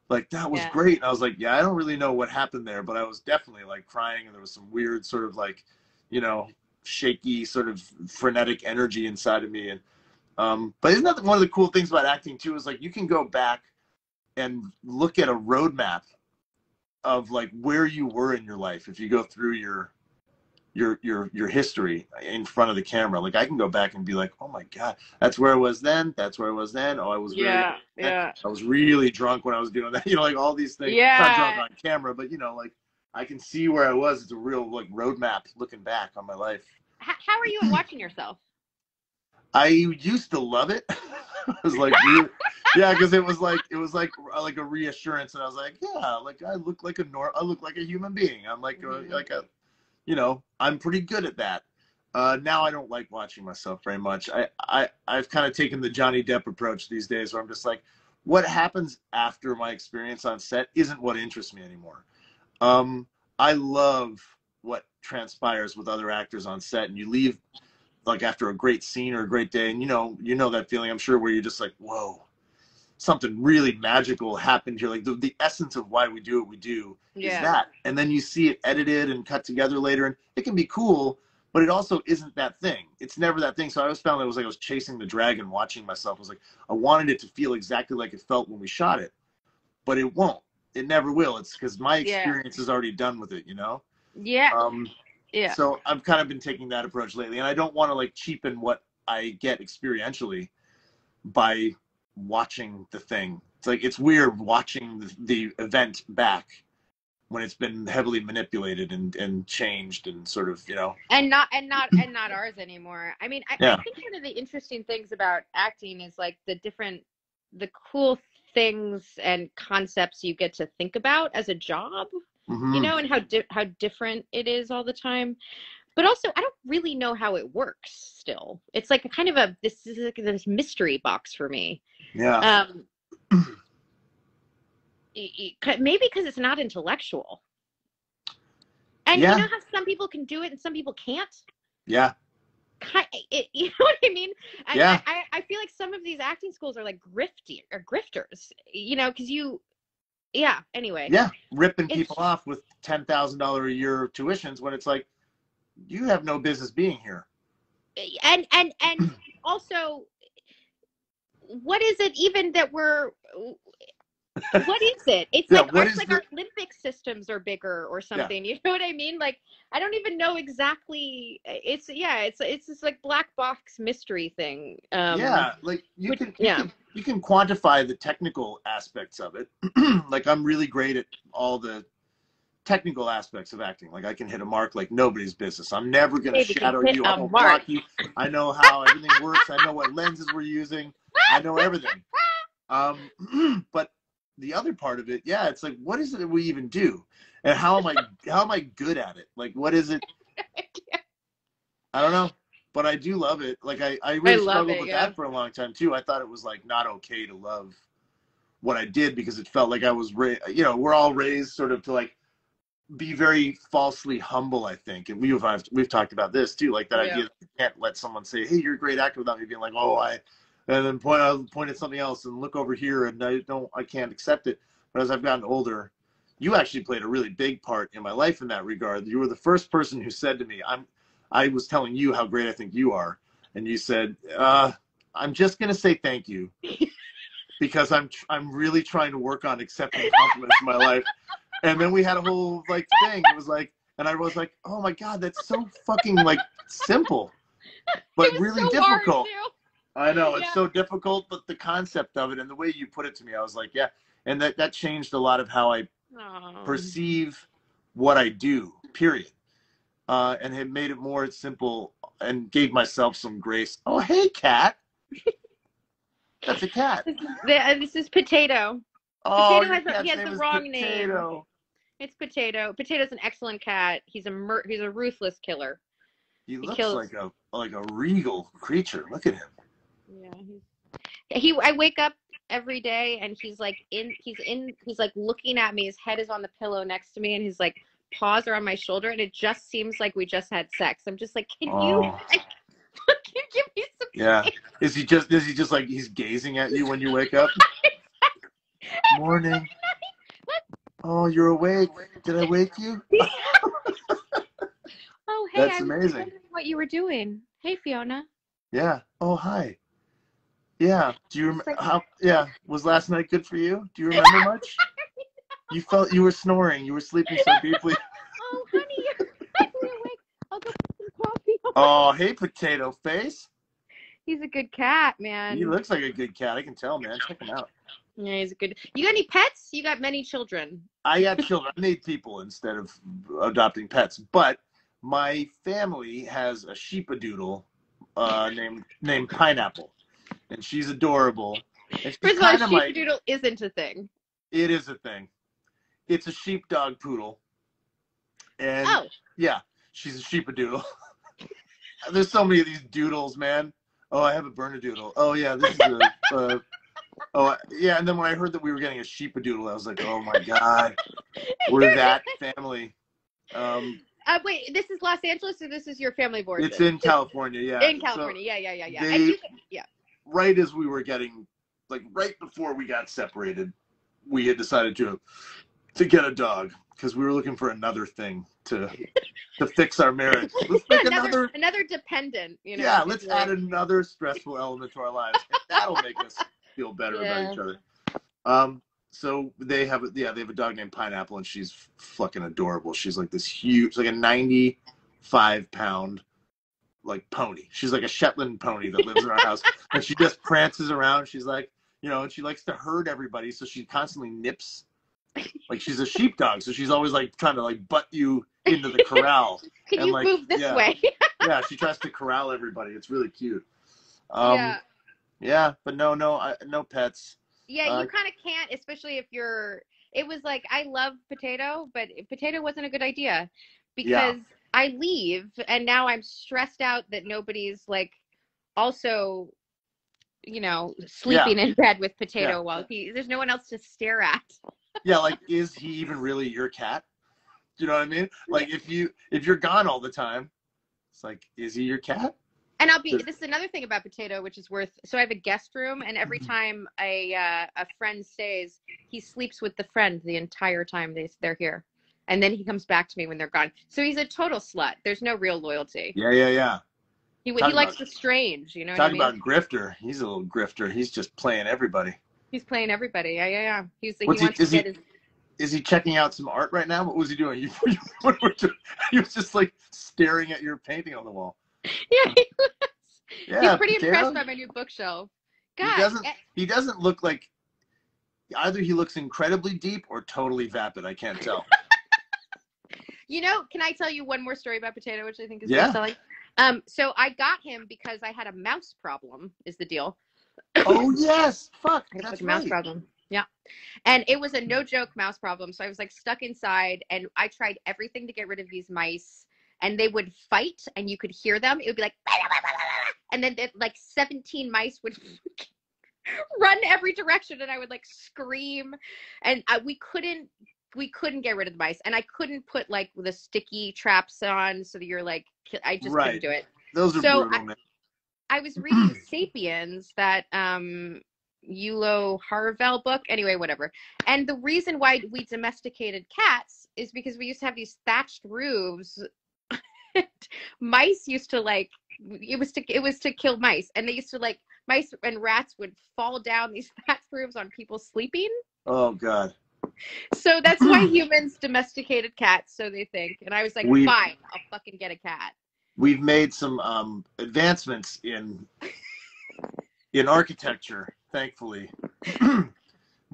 like that was great. And I was like, yeah, I don't really know what happened there, but I was definitely like crying, and there was some weird sort of like, you know, shaky sort of frenetic energy inside of me. And but isn't that one of the cool things about acting too, is like you can go back and look at a roadmap of like where you were in your life if you go through your history in front of the camera. Like I can go back and be like, oh my god, that's where I was then, that's where I was then. Oh, I was I was really drunk when I was doing that, you know, like all these things. Not drunk on camera, but you know, like I can see where I was. It's a real like roadmap looking back on my life. How are you at watching yourself? I used to love it. I was like, yeah, because it was like a reassurance, and I was like, yeah, like I look like a human being. I'm like a, you know, I'm pretty good at that. Now I don't like watching myself very much. I've kind of taken the Johnny Depp approach these days, where I'm just like, what happens after my experience on set isn't what interests me anymore. I love what transpires with other actors on set, and you leave like after a great scene or a great day, and you know that feeling, I'm sure, where you're just like, whoa, something really magical happened here. Like the essence of why we do what we do is that. And then you see it edited and cut together later, and it can be cool, but it also isn't that thing. It's never that thing. So I always found that it was like I was chasing the dragon watching myself. I was like, I wanted it to feel exactly like it felt when we shot it, but it won't. It never will. It's because my experience is already done with it, you know? Yeah. So I've kind of been taking that approach lately, and I don't want to like cheapen what I get experientially by watching the thing. It's like, it's weird watching the event back when it's been heavily manipulated and changed and sort of, you know. And not ours anymore. I mean, I think one of the interesting things about acting is like the cool things and concepts you get to think about as a job. You know, and how different it is all the time. But also, I don't really know how it works still. It's like a kind of this is like this mystery box for me. Yeah. Maybe because it's not intellectual. And you know how some people can do it and some people can't? Yeah. You know what I mean? Yeah. I feel like some of these acting schools are like grifters, you know, because anyway. Yeah, ripping people off with $10,000 a year tuitions when it's like, you have no business being here. And also, what is it even that what is it? It's like our Olympic systems are bigger or something. You know what I mean? Like, I don't even know exactly. It's this like black box mystery thing. Like you can quantify the technical aspects of it. Like I'm really great at all the technical aspects of acting. Like I can hit a mark like nobody's business. I'm never going to shadow you. I won't block you. I know how everything works. I know what lenses we're using. I know everything. But the other part of it, it's like, what is it that we even do? And how am I good at it? Like, what is it? I don't know, but I do love it. Like I really struggled with that for a long time too. I thought it was like not okay to love what I did because it felt like I was we're all raised sort of to like be very falsely humble, I think. And we've talked about this too, like that idea that you can't let someone say, hey, you're a great actor, without me being like, and then point at something else and look over here, and I can't accept it. But as I've gotten older, you actually played a really big part in my life in that regard. You were the first person who said to me, I was telling you how great I think you are, and you said, I'm just gonna say thank you because I'm really trying to work on accepting compliments in my life. And then we had a whole like thing. It was like, and I was like, oh my god, that's so fucking like simple, but really so difficult. I know it's so difficult, but the concept of it and the way you put it to me, I was like, and that changed a lot of how I perceive what I do. Period. And it made it more simple and gave myself some grace. Oh, hey, cat. That's a cat. This is Potato. Oh, Potato he has the wrong name. It's Potato. Potato's an excellent cat. He's a ruthless killer. He looks like a regal creature. Look at him. Yeah. I wake up every day, and he's like looking at me. His head is on the pillow next to me, and his like paws are on my shoulder, and it just seems like we just had sex. I'm just like, can you like, fucking give me some space? Is he just like he's gazing at you when you wake up? Morning. Oh, you're awake. Did I wake you? Oh, hey, that's amazing. What you were doing? Hey, Fiona. Yeah. Oh, hi. Yeah. Do you remember how? Yeah. Was last night good for you? Do you remember much? You felt you were snoring. You were sleeping so deeply. Oh, honey, you're finally awake. I'll go get some coffee. Oh, hey, potato face. He's a good cat, man. He looks like a good cat. I can tell, man. Check him out. Yeah, he's a good. You got any pets? You got many children. I got children. I made people instead of adopting pets. But my family has a sheepadoodle named Pineapple, and she's adorable. And First of all, sheepadoodle isn't a thing. It is a thing. It's a sheepdog poodle. And yeah, she's a sheepadoodle. There's so many of these doodles, man. Oh, I have a Bernedoodle. Oh yeah, this is a. Oh yeah, and then when I heard that we were getting a sheepadoodle, I was like, oh my god, we're that family. Wait, this is Los Angeles, or this is your family board? It's in California, yeah. In California, so yeah. Right as we were getting, like right before we got separated, we had decided to get a dog because we were looking for another thing to fix our marriage. Let's make another dependent. You know, yeah, let's add another stressful element to our lives. And that'll make us feel better about each other. So they have a dog named Pineapple, and she's fucking adorable. She's like this huge, like a 95-pound like pony. She's like a Shetland pony that lives in our house, and she just prances around. She's like, and she likes to herd everybody, so she constantly nips. Like she's a sheepdog, so she's always like trying to like butt you into the corral. Can you move this way? Yeah, she tries to corral everybody. It's really cute. Yeah, but no pets. Yeah, you kind of can't, especially if you're. It was like I love Potato, but Potato wasn't a good idea because I leave and now I'm stressed out that nobody's like also, sleeping in bed with Potato while there's no one else to stare at. Yeah, like is he even really your cat? Do you know what I mean? Like if you're gone all the time, it's like, is he your cat? And this is another thing about Potato, which is so I have a guest room, and every time a friend stays, he sleeps with the friend the entire time they're here. And then he comes back to me when they're gone. So he's a total slut. There's no real loyalty. Yeah. He likes the strange, you know what I mean? Talk about grifter. He's a little grifter. He's just playing everybody. He's playing everybody. Yeah. Is he checking out some art right now? What was he doing? He was just like staring at your painting on the wall. Yeah, he was. He's pretty impressed by my new bookshelf. God, he doesn't look like either. He looks incredibly deep or totally vapid. I can't tell. Can I tell you one more story about Potato, which I think is worth telling? So I got him because I had a mouse problem. Is the deal? Oh yes, fuck. That's a mouse problem. Yeah, and it was a no joke mouse problem. So I was like stuck inside, and I tried everything to get rid of these mice. And they would fight, and you could hear them. It would be like, bah, bah, bah, bah, bah. And then like 17 mice would run every direction, and I would like scream. And we couldn't get rid of the mice, and I couldn't put like the sticky traps on, so that you're like, I just couldn't do it. Those are brutal, man. I was reading *Sapiens*, that Yulo Harvel book. Anyway, whatever. And the reason why we domesticated cats is because we used to have these thatched roofs. Mice used to like it was to kill mice, and they used to like mice and rats would fall down these thatched roofs on people sleeping. Oh god. So that's why humans domesticated cats, so they think. And I was like, fine, I'll fucking get a cat. We've made some advancements in architecture, thankfully.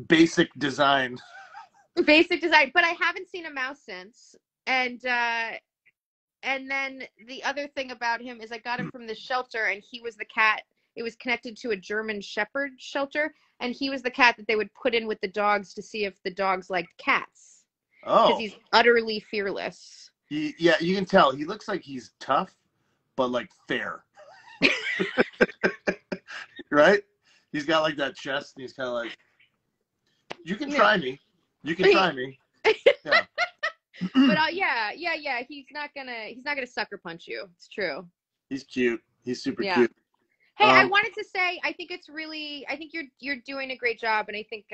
Basic design, but I haven't seen a mouse since. And then the other thing about him is I got him from the shelter, and he was the cat. It was connected to a German Shepherd shelter, and he was the cat that they would put in with the dogs to see if the dogs liked cats. Oh. Because he's utterly fearless. You can tell. He looks like he's tough, but like fair. Right? he's got like that chest, and he's kind of like, you can try me. You can try me. Yeah. But yeah. He's not gonna sucker punch you. It's true. He's cute. He's super cute. Hey, I wanted to say, I think you're doing a great job, and I think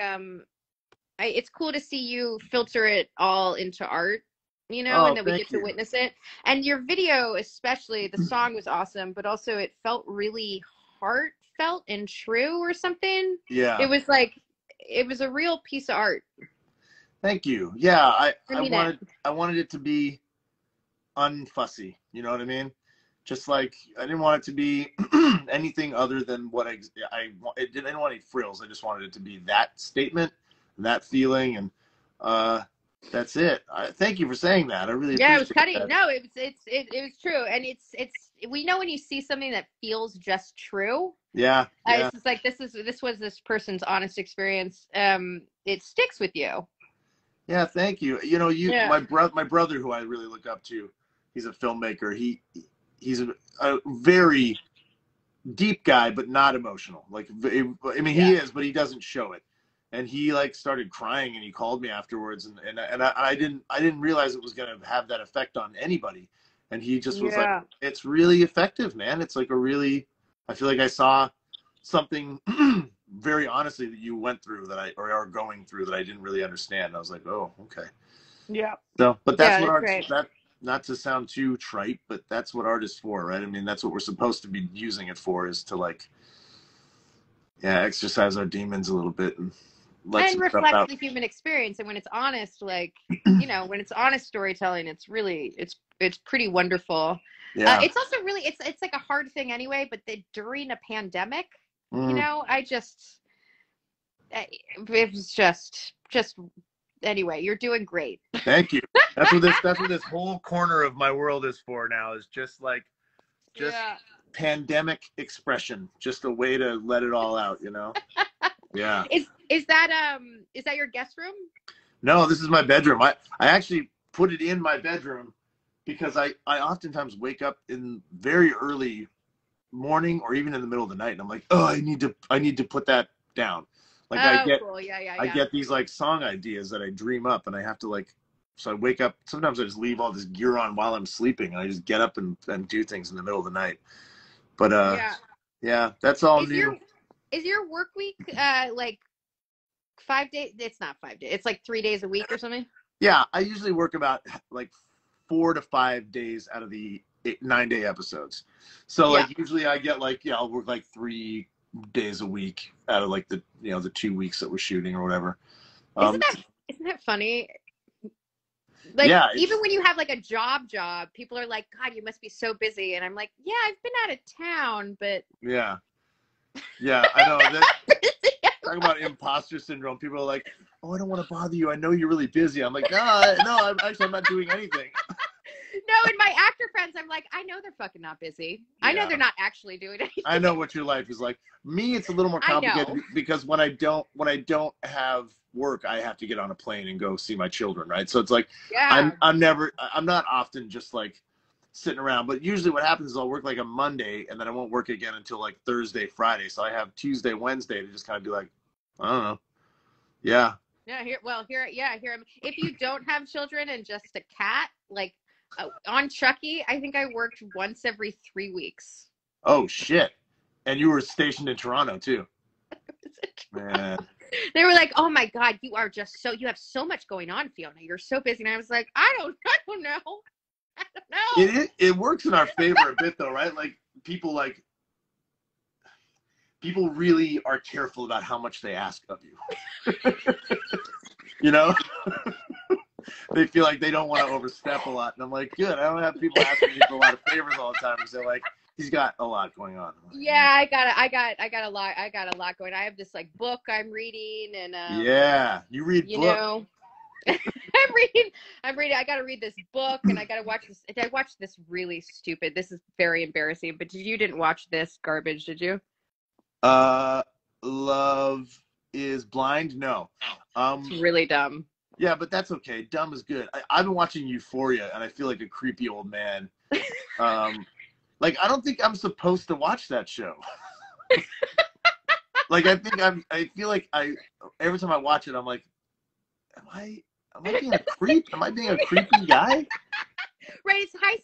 it's cool to see you filter it all into art, and that we get to witness it. And your video, especially, the song was awesome, but also it felt really heartfelt and true or something. Yeah. It was a real piece of art. Thank you. Yeah, I wanted it to be unfussy. You know what I mean? Just like I didn't want it to be anything other than what I didn't want any frills. I just wanted it to be that statement, that feeling, and that's it. Thank you for saying that. I really appreciate it was cutting. That. No, it was true, and it's we know when you see something that feels just true. Yeah. It's just like this was this person's honest experience. It sticks with you. Yeah, thank you. My brother, who I really look up to, he's a filmmaker. He's a very deep guy, but not emotional. He is, but he doesn't show it. And he started crying, and he called me afterwards, and I didn't realize it was going to have that effect on anybody. And he just was like, it's really effective, man. It's I feel like I saw something very honestly that you went through or are going through that I didn't really understand. I was like, oh, okay. Yeah. So, but that's what not to sound too trite, but that's what art is for, right? I mean, that's what we're supposed to be using it for, is to exercise our demons a little bit and reflect the human experience. And when it's honest, when it's honest storytelling, it's pretty wonderful. Yeah. It's also really, it's like a hard thing anyway, but during a pandemic, it was just anyway, you're doing great. Thank you. That's what this whole corner of my world is for now, is just pandemic expression, just a way to let it all out, Yeah. Is that your guest room? No, this is my bedroom. I actually put it in my bedroom because I oftentimes wake up in very early morning or even in the middle of the night, and I'm like, oh, I need to put that down. I get these song ideas that I dream up, and I have to so I wake up. Sometimes I just leave all this gear on while I'm sleeping, and I just get up and do things in the middle of the night. But that's all new. Is your work week 5 days? It's not 5 days. It's 3 days a week or something. Yeah, I usually work about 4 to 5 days out of the 9-day episodes. So usually I get I'll work 3 days a week out of the 2 weeks that we're shooting or whatever. Isn't that funny? Even when you have a job, people are like, God, you must be so busy. And I'm like, yeah, I've been out of town, but yeah, I know that. Talking about imposter syndrome. People are like, oh, I don't want to bother you. I know you're really busy. I'm like, no, I'm not doing anything. No, and my actor friends, I'm like, I know they're fucking not busy. Yeah. I know they're not actually doing anything. I know what your life is like. Me, it's a little more complicated because when I don't have work, I have to get on a plane and go see my children, right? So it's I'm not often just sitting around, but usually what happens is I'll work a Monday, and then I won't work again until Thursday, Friday. So I have Tuesday, Wednesday to just kind of be I don't know. Yeah. Yeah. Here. If you don't have children and just a cat, on Chucky, I think I worked once every 3 weeks. Oh shit! And you were stationed in Toronto too. Man. They were like, "Oh my God, you have so much going on, Fiona. You're so busy." And I was like, I don't know. I don't know. It works in our favor a bit though, right? People really are careful about how much they ask of you. They feel like they don't want to overstep a lot, and I'm like, good. I don't have people asking me for a lot of favors all the time because they're like, he's got a lot going on. Yeah, I got a lot going. I have this book I'm reading, and yeah, you read books. I'm reading. I got to read this book, and I got to watch this. I watched this really stupid. This is very embarrassing. But you didn't watch this garbage, did you? Love is Blind. No. It's really dumb. Yeah, but that's okay. Dumb is good. I've been watching Euphoria, and I feel like a creepy old man. I don't think I'm supposed to watch that show. Like I feel like every time I watch it, I'm like, am I being a creep? Am I being a creepy guy? Right, it's high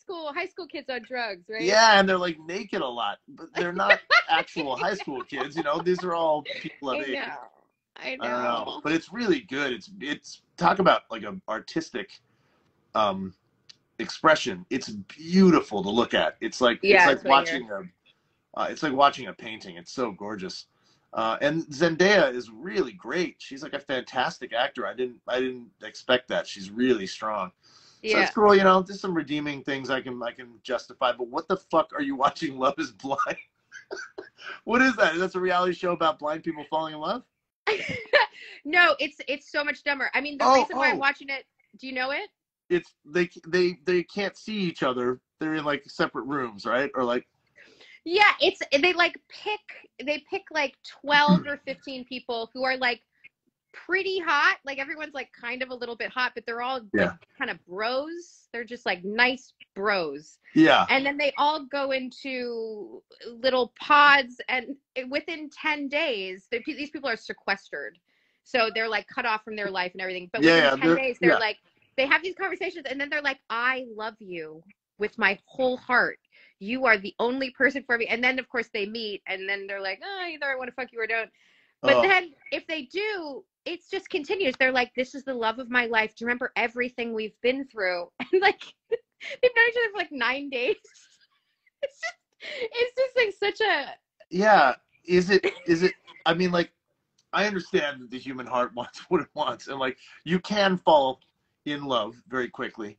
school kids on drugs, right? Yeah, and they're like naked a lot, but they're not actual high school kids. You know, these are all people of age. I know. I don't know, but it's really good. It's talk about like a artistic expression. It's beautiful to look at. It's like it's like watching a painting. It's so gorgeous. And Zendaya is really great. She's like a fantastic actor. I didn't expect that. She's really strong. So Yeah. it's cool, you know, there's some redeeming things I can justify, but what the fuck are you watching Love is Blind? What is that? That's a reality show about blind people falling in love? No, it's so much dumber. I mean, the reason why I'm watching it, do you know it? It's they can't see each other. They're in like separate rooms, right? Or like yeah, they pick like 12 or 15 people who are like pretty hot. Like everyone's like kind of a little bit hot, but they're all like kind of bros. They're just like nice bros. Yeah. And then they all go into little pods, and within 10 days, these people are sequestered. So they're like cut off from their life and everything. But within 10 days, they're like, they have these conversations, and then they're like, I love you with my whole heart. You are the only person for me. And then of course they meet, and then they're like, oh, either I want to fuck you or don't. But then if they do, it just continues. They're like, this is the love of my life. Do you remember everything we've been through? And like, they've known each other for like 9 days. It's just like such a. Yeah. Is it, I mean, like, I understand that the human heart wants what it wants. And like, you can fall in love very quickly.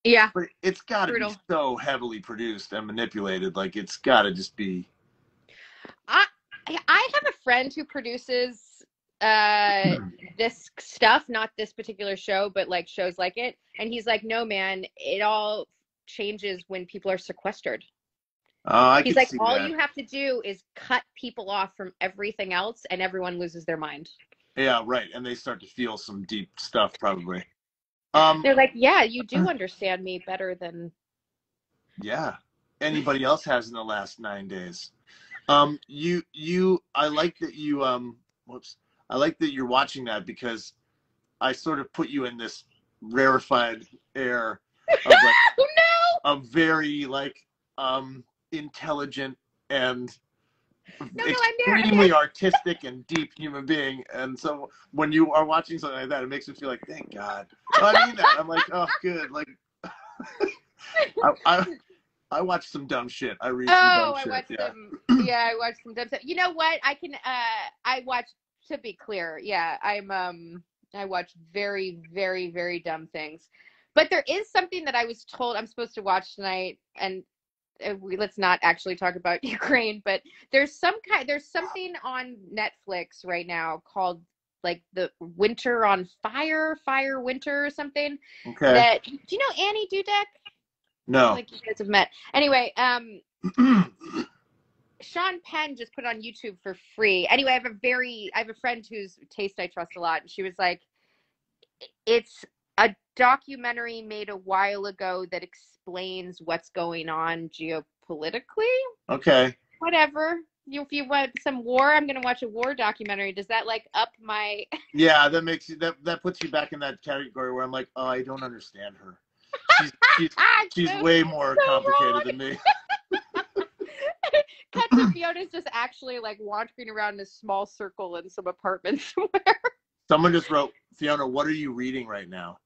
Yeah. But it's got to be so heavily produced and manipulated. Like, it's got to just be. I have a friend who produces this stuff, not this particular show, but like shows like it. And he's like, no, man, it all changes when people are sequestered. He's like, all you have to do is cut people off from everything else, and everyone loses their mind. Yeah, right. And they start to feel some deep stuff, probably. They're like, yeah, you do understand me better than. Yeah, anybody else has in the last 9 days. I like that you I like that you're watching that, because I sort of put you in this rarefied air of like a very like intelligent and extremely artistic and deep human being. And so when you are watching something like that, it makes me feel like, thank God. Well, I mean that. I'm like, oh, good. Like, I watch some dumb shit. I read some dumb shit. I watch some dumb stuff. You know what? I watch, to be clear, I watch very, very, very dumb things. But there is something that I was told I'm supposed to watch tonight, and let's not actually talk about Ukraine, but there's something on Netflix right now called like the Winter on Fire Winter or something. Okay. Do you know Annie Dudek? No. Like you guys have met. Anyway, Sean Penn just put on YouTube for free. Anyway, I have a friend whose taste I trust a lot, and she was like, it's a documentary made a while ago that explains what's going on geopolitically. Okay. Whatever. If you want some war, I'm going to watch a war documentary. Does that like up my? Yeah, that makes you that puts you back in that category where I'm like, oh, I don't understand her. She's way more complicated than me. Catch Fiona's just actually like wandering around in a small circle in some apartment somewhere. Someone just wrote, Fiona, what are you reading right now?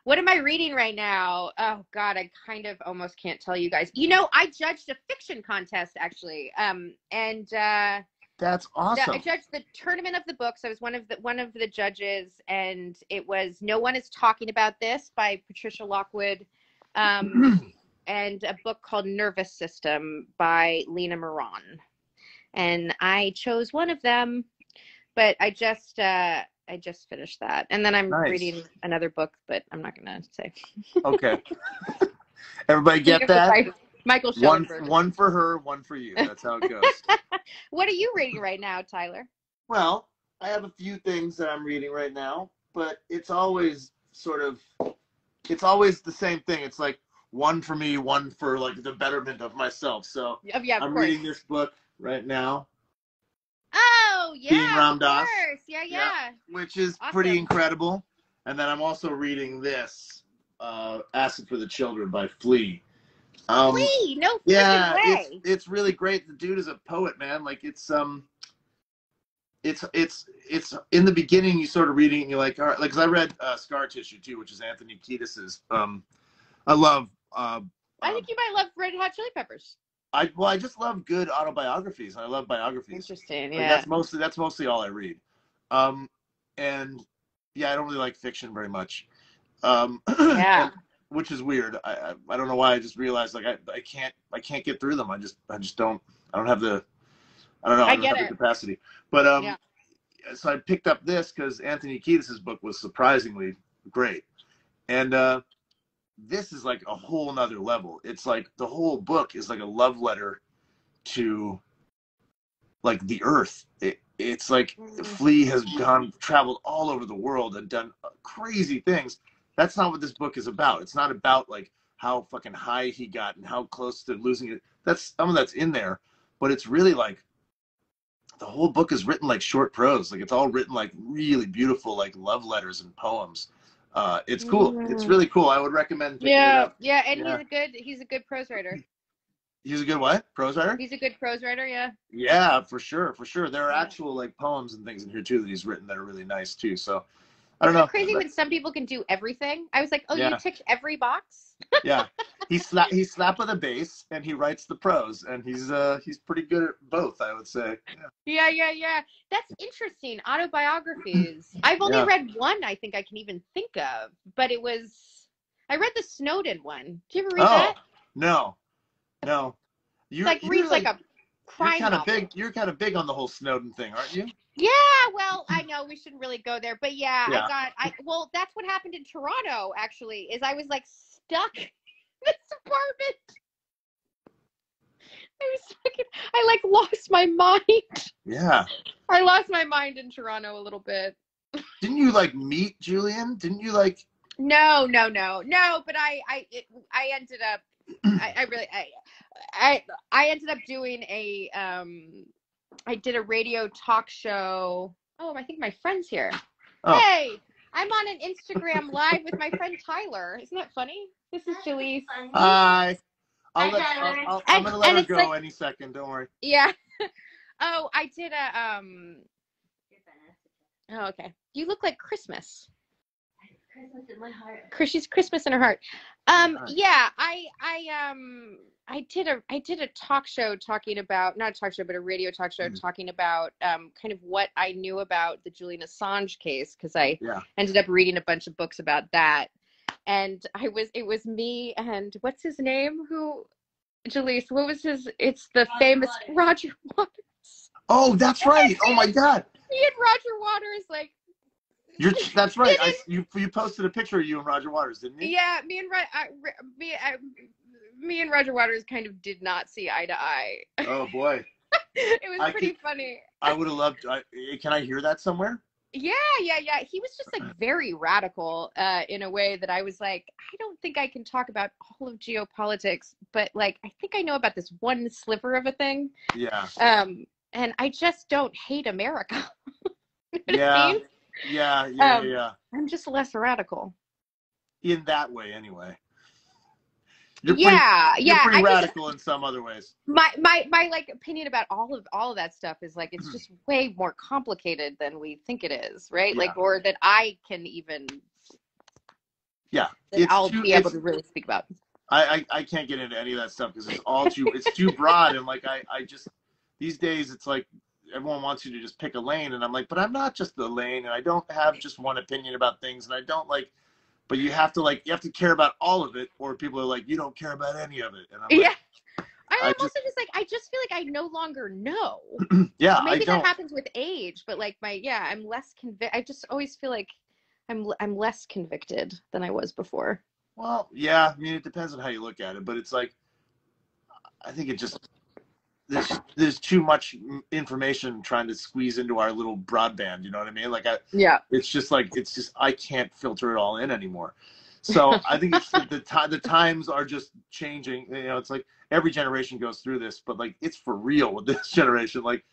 What am I reading right now? Oh God, I kind of almost can't tell you guys. You know, I judged a fiction contest actually, and that's awesome. I judged the Tournament of the Books. I was one of the judges, and it was No One Is Talking About This by Patricia Lockwood, and a book called Nervous System by Lena Moran. And I chose one of them, but I just finished that. And then I'm reading another book, but I'm not going to say. Okay. Everybody get that? Michael Schoenberg. One for her, one for you. That's how it goes. What are you reading right now, Tyler? Well, I have a few things that I'm reading right now, but it's always the same thing. It's like one for me, one for like the betterment of myself. So I'm reading this book right now. Oh, being yeah, Ram of Dass. course. Yeah. Which is Awesome. pretty incredible. And then I'm also reading this, Acid for the Children by Flea. Flea, no freaking way. It's really great. The dude is a poet, man. Like it's in the beginning you sort of reading and you're like, all right, like, 'cause I read Scar Tissue too, which is Anthony Kiedis's. I love. I think you might love Red Hot Chili Peppers. I just love good autobiographies. I love biographies. Interesting, like, yeah. That's mostly all I read. And yeah, I don't really like fiction very much. Yeah. Which is weird. I don't know why. I just realized like I can't get through them. I just don't. I don't have the. I don't know. I don't have the capacity. But yeah. So I picked up this because Anthony Kiedis's book was surprisingly great, and this is like a whole nother level. It's like the whole book is like a love letter to like the earth. It's like Flea has traveled all over the world and done crazy things. That's not what this book is about. It's not about like how fucking high he got and how close to losing it. That's some of that's in there, but it's really like the whole book is written like short prose. Like it's all written like really beautiful like love letters and poems. It's cool. It's really cool. I would recommend picking it up. Yeah, and he's a good prose writer. He's a good what? Prose writer? He's a good prose writer, yeah. Yeah, for sure. There are actual like poems and things in here too that he's written that are really nice too. So I don't know. It's crazy when some people can do everything. I was like, oh, you ticked every box? Yeah. He slap with a bass and he writes the prose, and he's pretty good at both, I would say. Yeah. That's interesting. Autobiographies. I've only read one I think I can even think of, but I read the Snowden one. Did you ever read that? No. Reads like a crime novel. You're kind of big on the whole Snowden thing, aren't you? Yeah, well, I know we shouldn't really go there, but well, that's what happened in Toronto, actually, is I was like stuck in this apartment. I like lost my mind. Yeah. I lost my mind in Toronto a little bit. Didn't you like meet Julian? Didn't you like? No, but I ended up, I ended up doing I did a radio talk show. Oh, I think my friend's here. Oh. Hey, I'm on an Instagram live with my friend Tyler. Isn't that funny? This is Jalise. Hi. I'm going to let her go any second. Don't worry. Yeah. Oh, I did Oh, okay. You look like Christmas. Christmas in my heart. She's Christmas in her heart. Yeah, I did a talk show talking about, not a talk show, but a radio talk show talking about kind of what I knew about the Julian Assange case, because I ended up reading a bunch of books about that. And it was me and what's his name? Jalise, what was it's the famous Roger Waters. Oh, that's right. Oh my God. Me and Roger Waters, like. That's right. You posted a picture of you and Roger Waters, didn't you? Yeah, me and Roger Waters kind of did not see eye to eye. Oh boy. It was pretty funny. I would have loved. Can I hear that somewhere? Yeah. He was just like very radical in a way that I was like, I don't think I can talk about all of geopolitics, but like I think I know about this one sliver of a thing. Yeah. And I just don't hate America. Yeah. Yeah. I'm just less radical. In that way, anyway. You're pretty radical in some other ways. My like opinion about all of that stuff is like it's just way more complicated than we think it is, right? Yeah. Like, or that I can even. Yeah, I'll be able to really speak about. I can't get into any of that stuff because it's too broad, and like I just these days it's like everyone wants you to just pick a lane, and I'm like, but I'm not just the lane, and I don't have just one opinion about things, and I don't like. But you have to care about all of it, or people are like, you don't care about any of it. And I'm like, I'm also just like, I just feel like I no longer know. Yeah, maybe that happens with age, but like I'm less convinced. I just always feel like I'm less convicted than I was before. Well, yeah, I mean, it depends on how you look at it, but it's like, I think it just there's too much information trying to squeeze into our little broadband. You know what I mean? Like, it's just I can't filter it all in anymore. So I think it's the times are just changing. You know, it's like every generation goes through this, but like it's for real with this generation. Like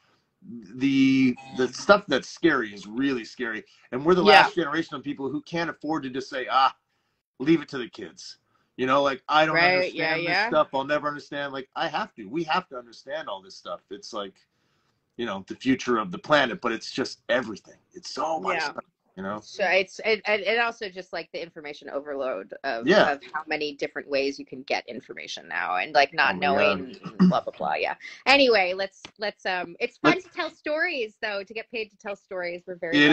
the stuff that's scary is really scary. And we're the last generation of people who can't afford to just say, leave it to the kids. You know, like, I don't understand this stuff. I'll never understand. Like, we have to understand all this stuff. It's like, you know, the future of the planet, but it's just everything. It's so much stuff, you know? So it also just like the information overload of how many different ways you can get information now, and like not knowing blah, blah, blah. Yeah. Anyway, let's it's fun to tell stories though, to get paid to tell stories. We're very lucky.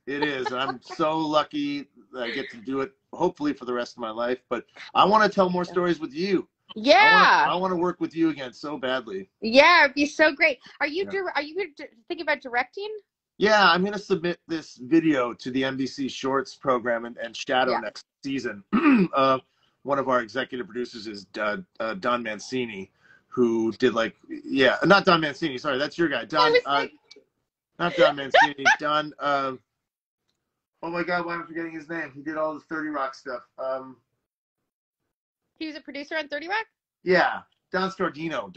It is. I'm so lucky that I get to do it, hopefully for the rest of my life, but I want to tell more stories with you. Yeah. I want to work with you again so badly. Yeah, it'd be so great. Are you thinking about directing? Yeah, I'm going to submit this video to the NBC Shorts program and shadow next season. One of our executive producers is Don Mancini, who did not Don Mancini. Sorry, that's your guy. Not Don Mancini. Don. Oh my God, why am I forgetting his name? He did all the 30 Rock stuff. He was a producer on 30 Rock? Yeah, Don Scardino.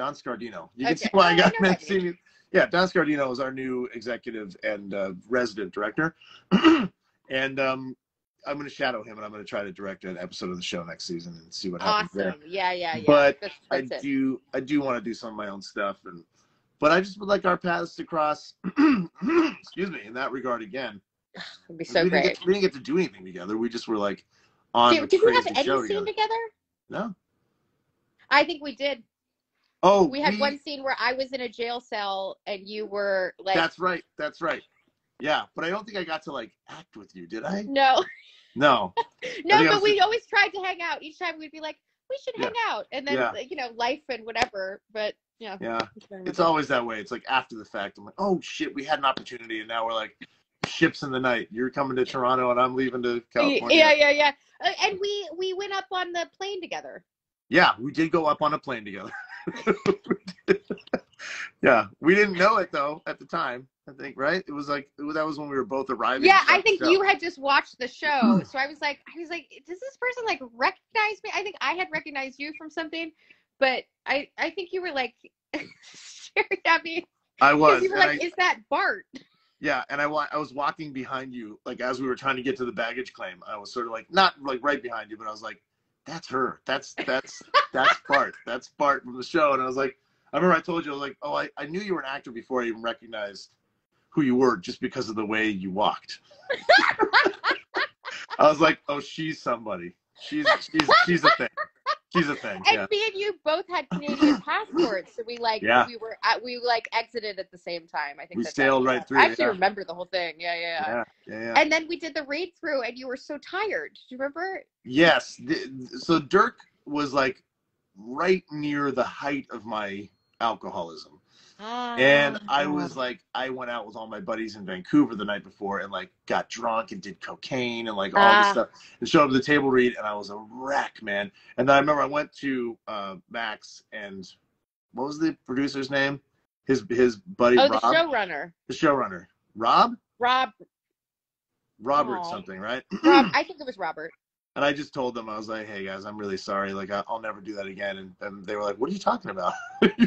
You can see why I got Mancini. Yeah, Don Scardino is our new executive and resident director. And I'm going to shadow him, and I'm going to try to direct an episode of the show next season and see what happens there. Yeah. But I do want to do some of my own stuff, but I just would like our paths to cross. Excuse me, in that regard again. It'd be so great. We didn't get to do anything together. We just were like on. Did we have any scene together? No. I think we did. Oh, we had one scene where I was in a jail cell and you were like. That's right. Yeah, but I don't think I got to like act with you, did I? No. No. No, but we always tried to hang out. Each time we'd be like, we should hang out, and then you know, life and whatever. But yeah. It's always that way. It's like after the fact. I'm like, oh shit, we had an opportunity, and now we're like ships in the night. You're coming to Toronto, and I'm leaving to California. Yeah. And we went up on the plane together. Yeah, we did go up on a plane together. Yeah, we didn't know it though at the time. I think, right? It was like that was when we were both arriving. Yeah, I think you had just watched the show, so I was like, does this person like recognize me? I think I had recognized you from something, but I think you were like staring at me. I was. You were like, is that Bart? Yeah, and I was walking behind you, like as we were trying to get to the baggage claim. I was sort of like not like right behind you, but I was like, that's her. That's Bart. That's Bart from the show. And I was like, I remember I told you, I was like, oh, I knew you were an actor before I even recognized who you were, just because of the way you walked. I was like, oh, she's somebody. She's a thing. She's a thing. And me and you both had Canadian passports, so we exited at the same time. I think we sailed right through. I actually remember the whole thing. Yeah. And then we did the read through, and you were so tired. Do you remember? Yes. So Dirk was like right near the height of my alcoholism. And I was like, I went out with all my buddies in Vancouver the night before and like got drunk and did cocaine and like all this stuff and showed up to the table read, and I was a wreck, man. And then I remember I went to Max, and what was the producer's name? His buddy Rob. The showrunner. The showrunner. Rob? Robert Aww. Something, right? Rob, I think it was Robert. And I just told them, I was like, hey guys, I'm really sorry. Like, I'll never do that again. And they were like, what are you talking about?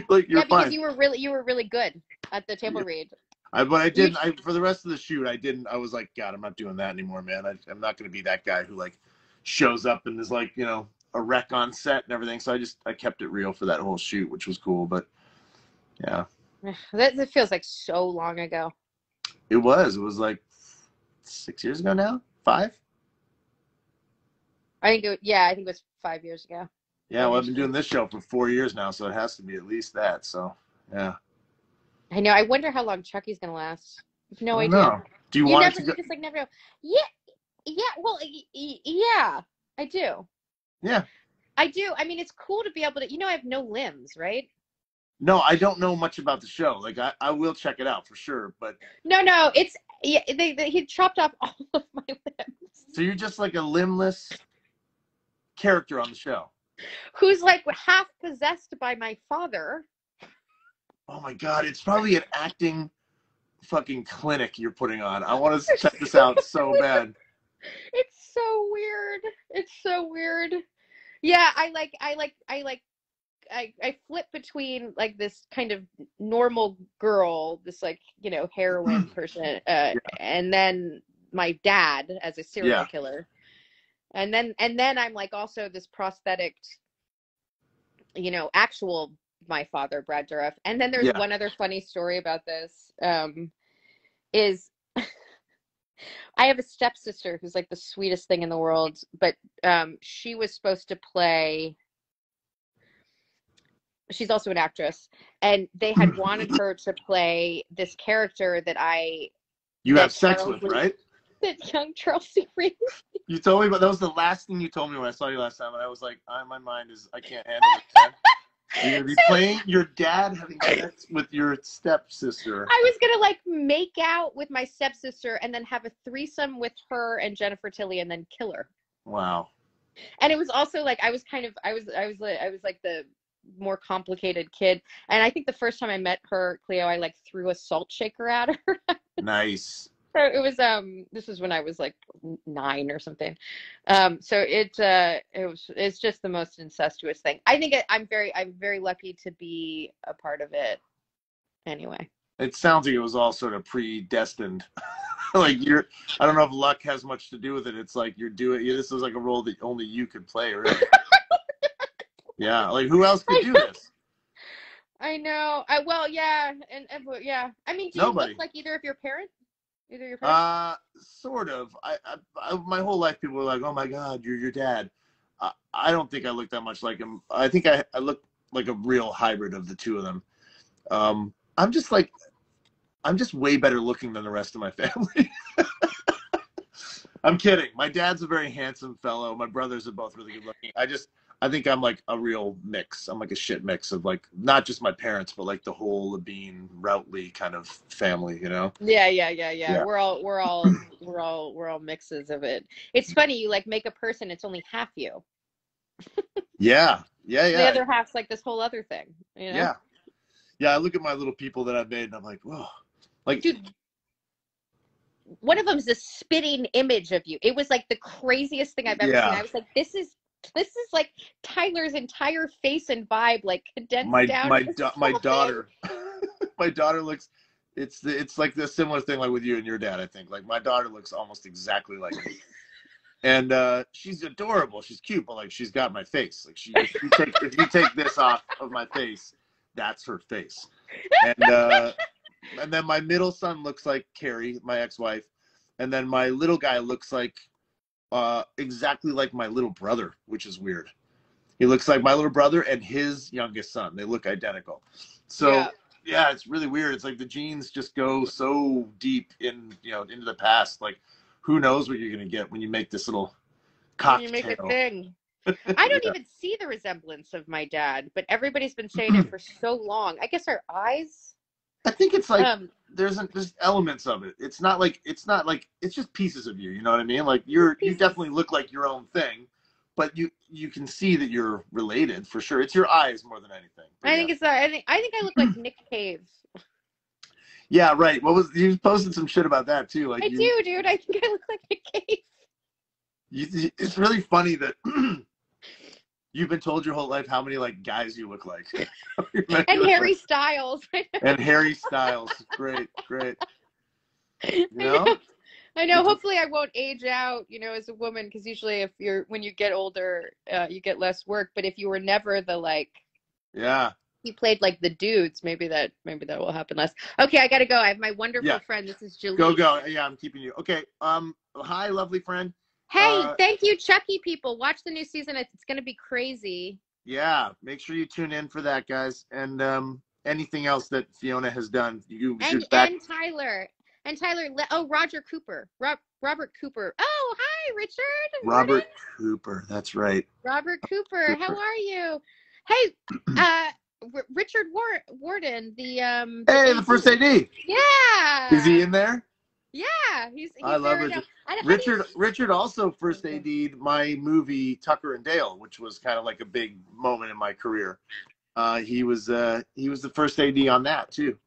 Like, you're fine. Because you were really good at the table read. But I didn't, for the rest of the shoot, I was like, God, I'm not doing that anymore, man. I'm not going to be that guy who like shows up and is like, you know, a wreck on set and everything. So I kept it real for that whole shoot, which was cool. But yeah. That feels like so long ago. It was like 6 years ago now? 5? I think it was 5 years ago. Yeah, well, I've been doing this show for 4 years now, so it has to be at least that. So, yeah. I know. I wonder how long Chucky's gonna last. I have no idea. No. Do you want to go? Just like never know. Yeah. Well, yeah, I do. Yeah. I do. I mean, it's cool to be able to. You know, I have no limbs, right? No, I don't know much about the show. Like, I will check it out for sure, but no, it's he chopped off all of my limbs. So you're just like a limbless character on the show, who's like half possessed by my father. Oh my God, it's probably an acting fucking clinic you're putting on. I want to check this out so bad. It's so weird. Yeah, I I flip between like this kind of normal girl, this like, you know, heroine person, and then my dad as a serial killer. And then I'm like also this prosthetic, you know, actual my father, Brad Dourif. And then there's one other funny story about this, is I have a stepsister who's like the sweetest thing in the world, but she was supposed to play, she's also an actress, and they had wanted her to play this character that have sex with, right? That young Charles Reed. You told me, but that was the last thing you told me when I saw you last time, and I was like, my mind is, I can't handle it. You're gonna be playing your dad having sex with your stepsister. I was gonna like make out with my stepsister and then have a threesome with her and Jennifer Tilly and then kill her. Wow. And it was also like I was like the more complicated kid. And I think the first time I met her, Cleo, I like threw a salt shaker at her. Nice. So it was this was when I was like 9 or something. So it's just the most incestuous thing. I think I'm very lucky to be a part of it. Anyway. It sounds like it was all sort of predestined. Like I don't know if luck has much to do with it. It's like this is like a role that only you could play, really. Yeah, like who else could do this? I know. Well, yeah, and yeah. I mean, do Nobody. You look like either of your parents? Either your parents? Sort of. I my whole life people were like, "Oh my God, you're your dad." I don't think I look that much like him. I think I look like a real hybrid of the two of them. I'm just way better looking than the rest of my family. I'm kidding. My dad's a very handsome fellow. My brothers are both really good looking. I think I'm like a real mix. I'm like a shit mix of like not just my parents, but like the whole Labine, Routley kind of family, you know? Yeah. We're all mixes of it. It's funny, you like make a person, it's only half you. Yeah. The other half's like this whole other thing, you know? Yeah, I look at my little people that I've made and I'm like, whoa. Like, dude, one of them is a spitting image of you. It was like the craziest thing I've ever seen. I was like, this is like Tyler's entire face and vibe, like condensed down. My daughter, my daughter looks. It's like the similar thing like with you and your dad. I think like my daughter looks almost exactly like me, and she's adorable. She's cute, but like she's got my face. Like if you take this off of my face, that's her face. And then my middle son looks like Carrie, my ex-wife, and then my little guy looks like. Exactly like my little brother, which is weird. He looks like my little brother and his youngest son. They look identical. So yeah, it's really weird. It's like the genes just go so deep into the past. Like who knows what you're gonna get when you make this little cocktail. You make a thing. I don't even see the resemblance of my dad, but everybody's been saying it for so long. I guess our eyes. I think it's like there's elements of it. It's not like it's just pieces of you. You know what I mean? Like you definitely look like your own thing, but you can see that you're related for sure. It's your eyes more than anything. I think I look like Nick Cave. Yeah, right. You posted some shit about that too? Like I do, dude. I think I look like Nick Cave. It's really funny that. You've been told your whole life how many like guys you look like. And Harry Styles. And Harry Styles. Great. You know? I know. Hopefully I won't age out, as a woman, because usually when you get older, you get less work. But if you were never the like you played like the dudes, maybe that will happen less. Okay, I gotta go. I have my wonderful friend. This is Julie. Go. Yeah, I'm keeping you. Okay. Hi, lovely friend. Hey, thank you, Chucky people. Watch the new season. It's going to be crazy. Yeah, make sure you tune in for that, guys. And anything else that Fiona has done, and Tyler. And Tyler. Oh, Roger Cooper. Robert Cooper. Oh, hi, Richard. Robert Cooper. That's right. Robert Cooper. How are you? Hey, Richard Warden. The first AD. Yeah. Is he in there? Yeah, he's I love Richard. Richard also first AD'd my movie Tucker and Dale, which was kind of like a big moment in my career. He was the first AD on that too.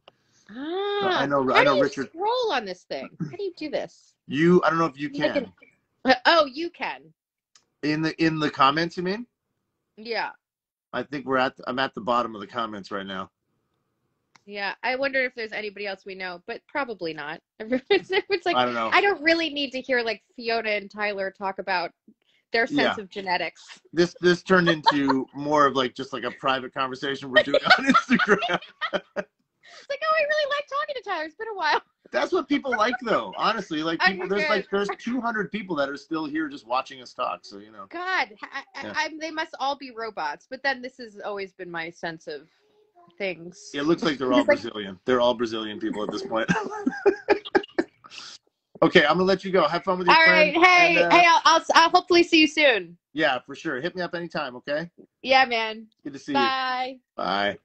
So I know Richard. Scroll on this thing. How do you do this? I don't know if you can. Oh, you can. In the comments, you mean? Yeah. I think I'm at the bottom of the comments right now. Yeah, I wonder if there's anybody else we know, but probably not. It's like I don't know. I don't really need to hear like Fiona and Tyler talk about their sense of genetics. This turned into more of like just like a private conversation we're doing on Instagram. It's like, oh, I really like talking to Tyler. It's been a while. That's what people like, though. Honestly, like people, there's 200 people that are still here just watching us talk. So you know. God, they must all be robots. But then this has always been my sense of things. It looks like they're all Brazilian. They're all Brazilian people at this point. Okay, I'm gonna let you go. Have fun with your friend. All right, hey, I'll hopefully see you soon. Yeah, for sure. Hit me up anytime. Okay. Yeah, man. Good to see you. Bye. Bye.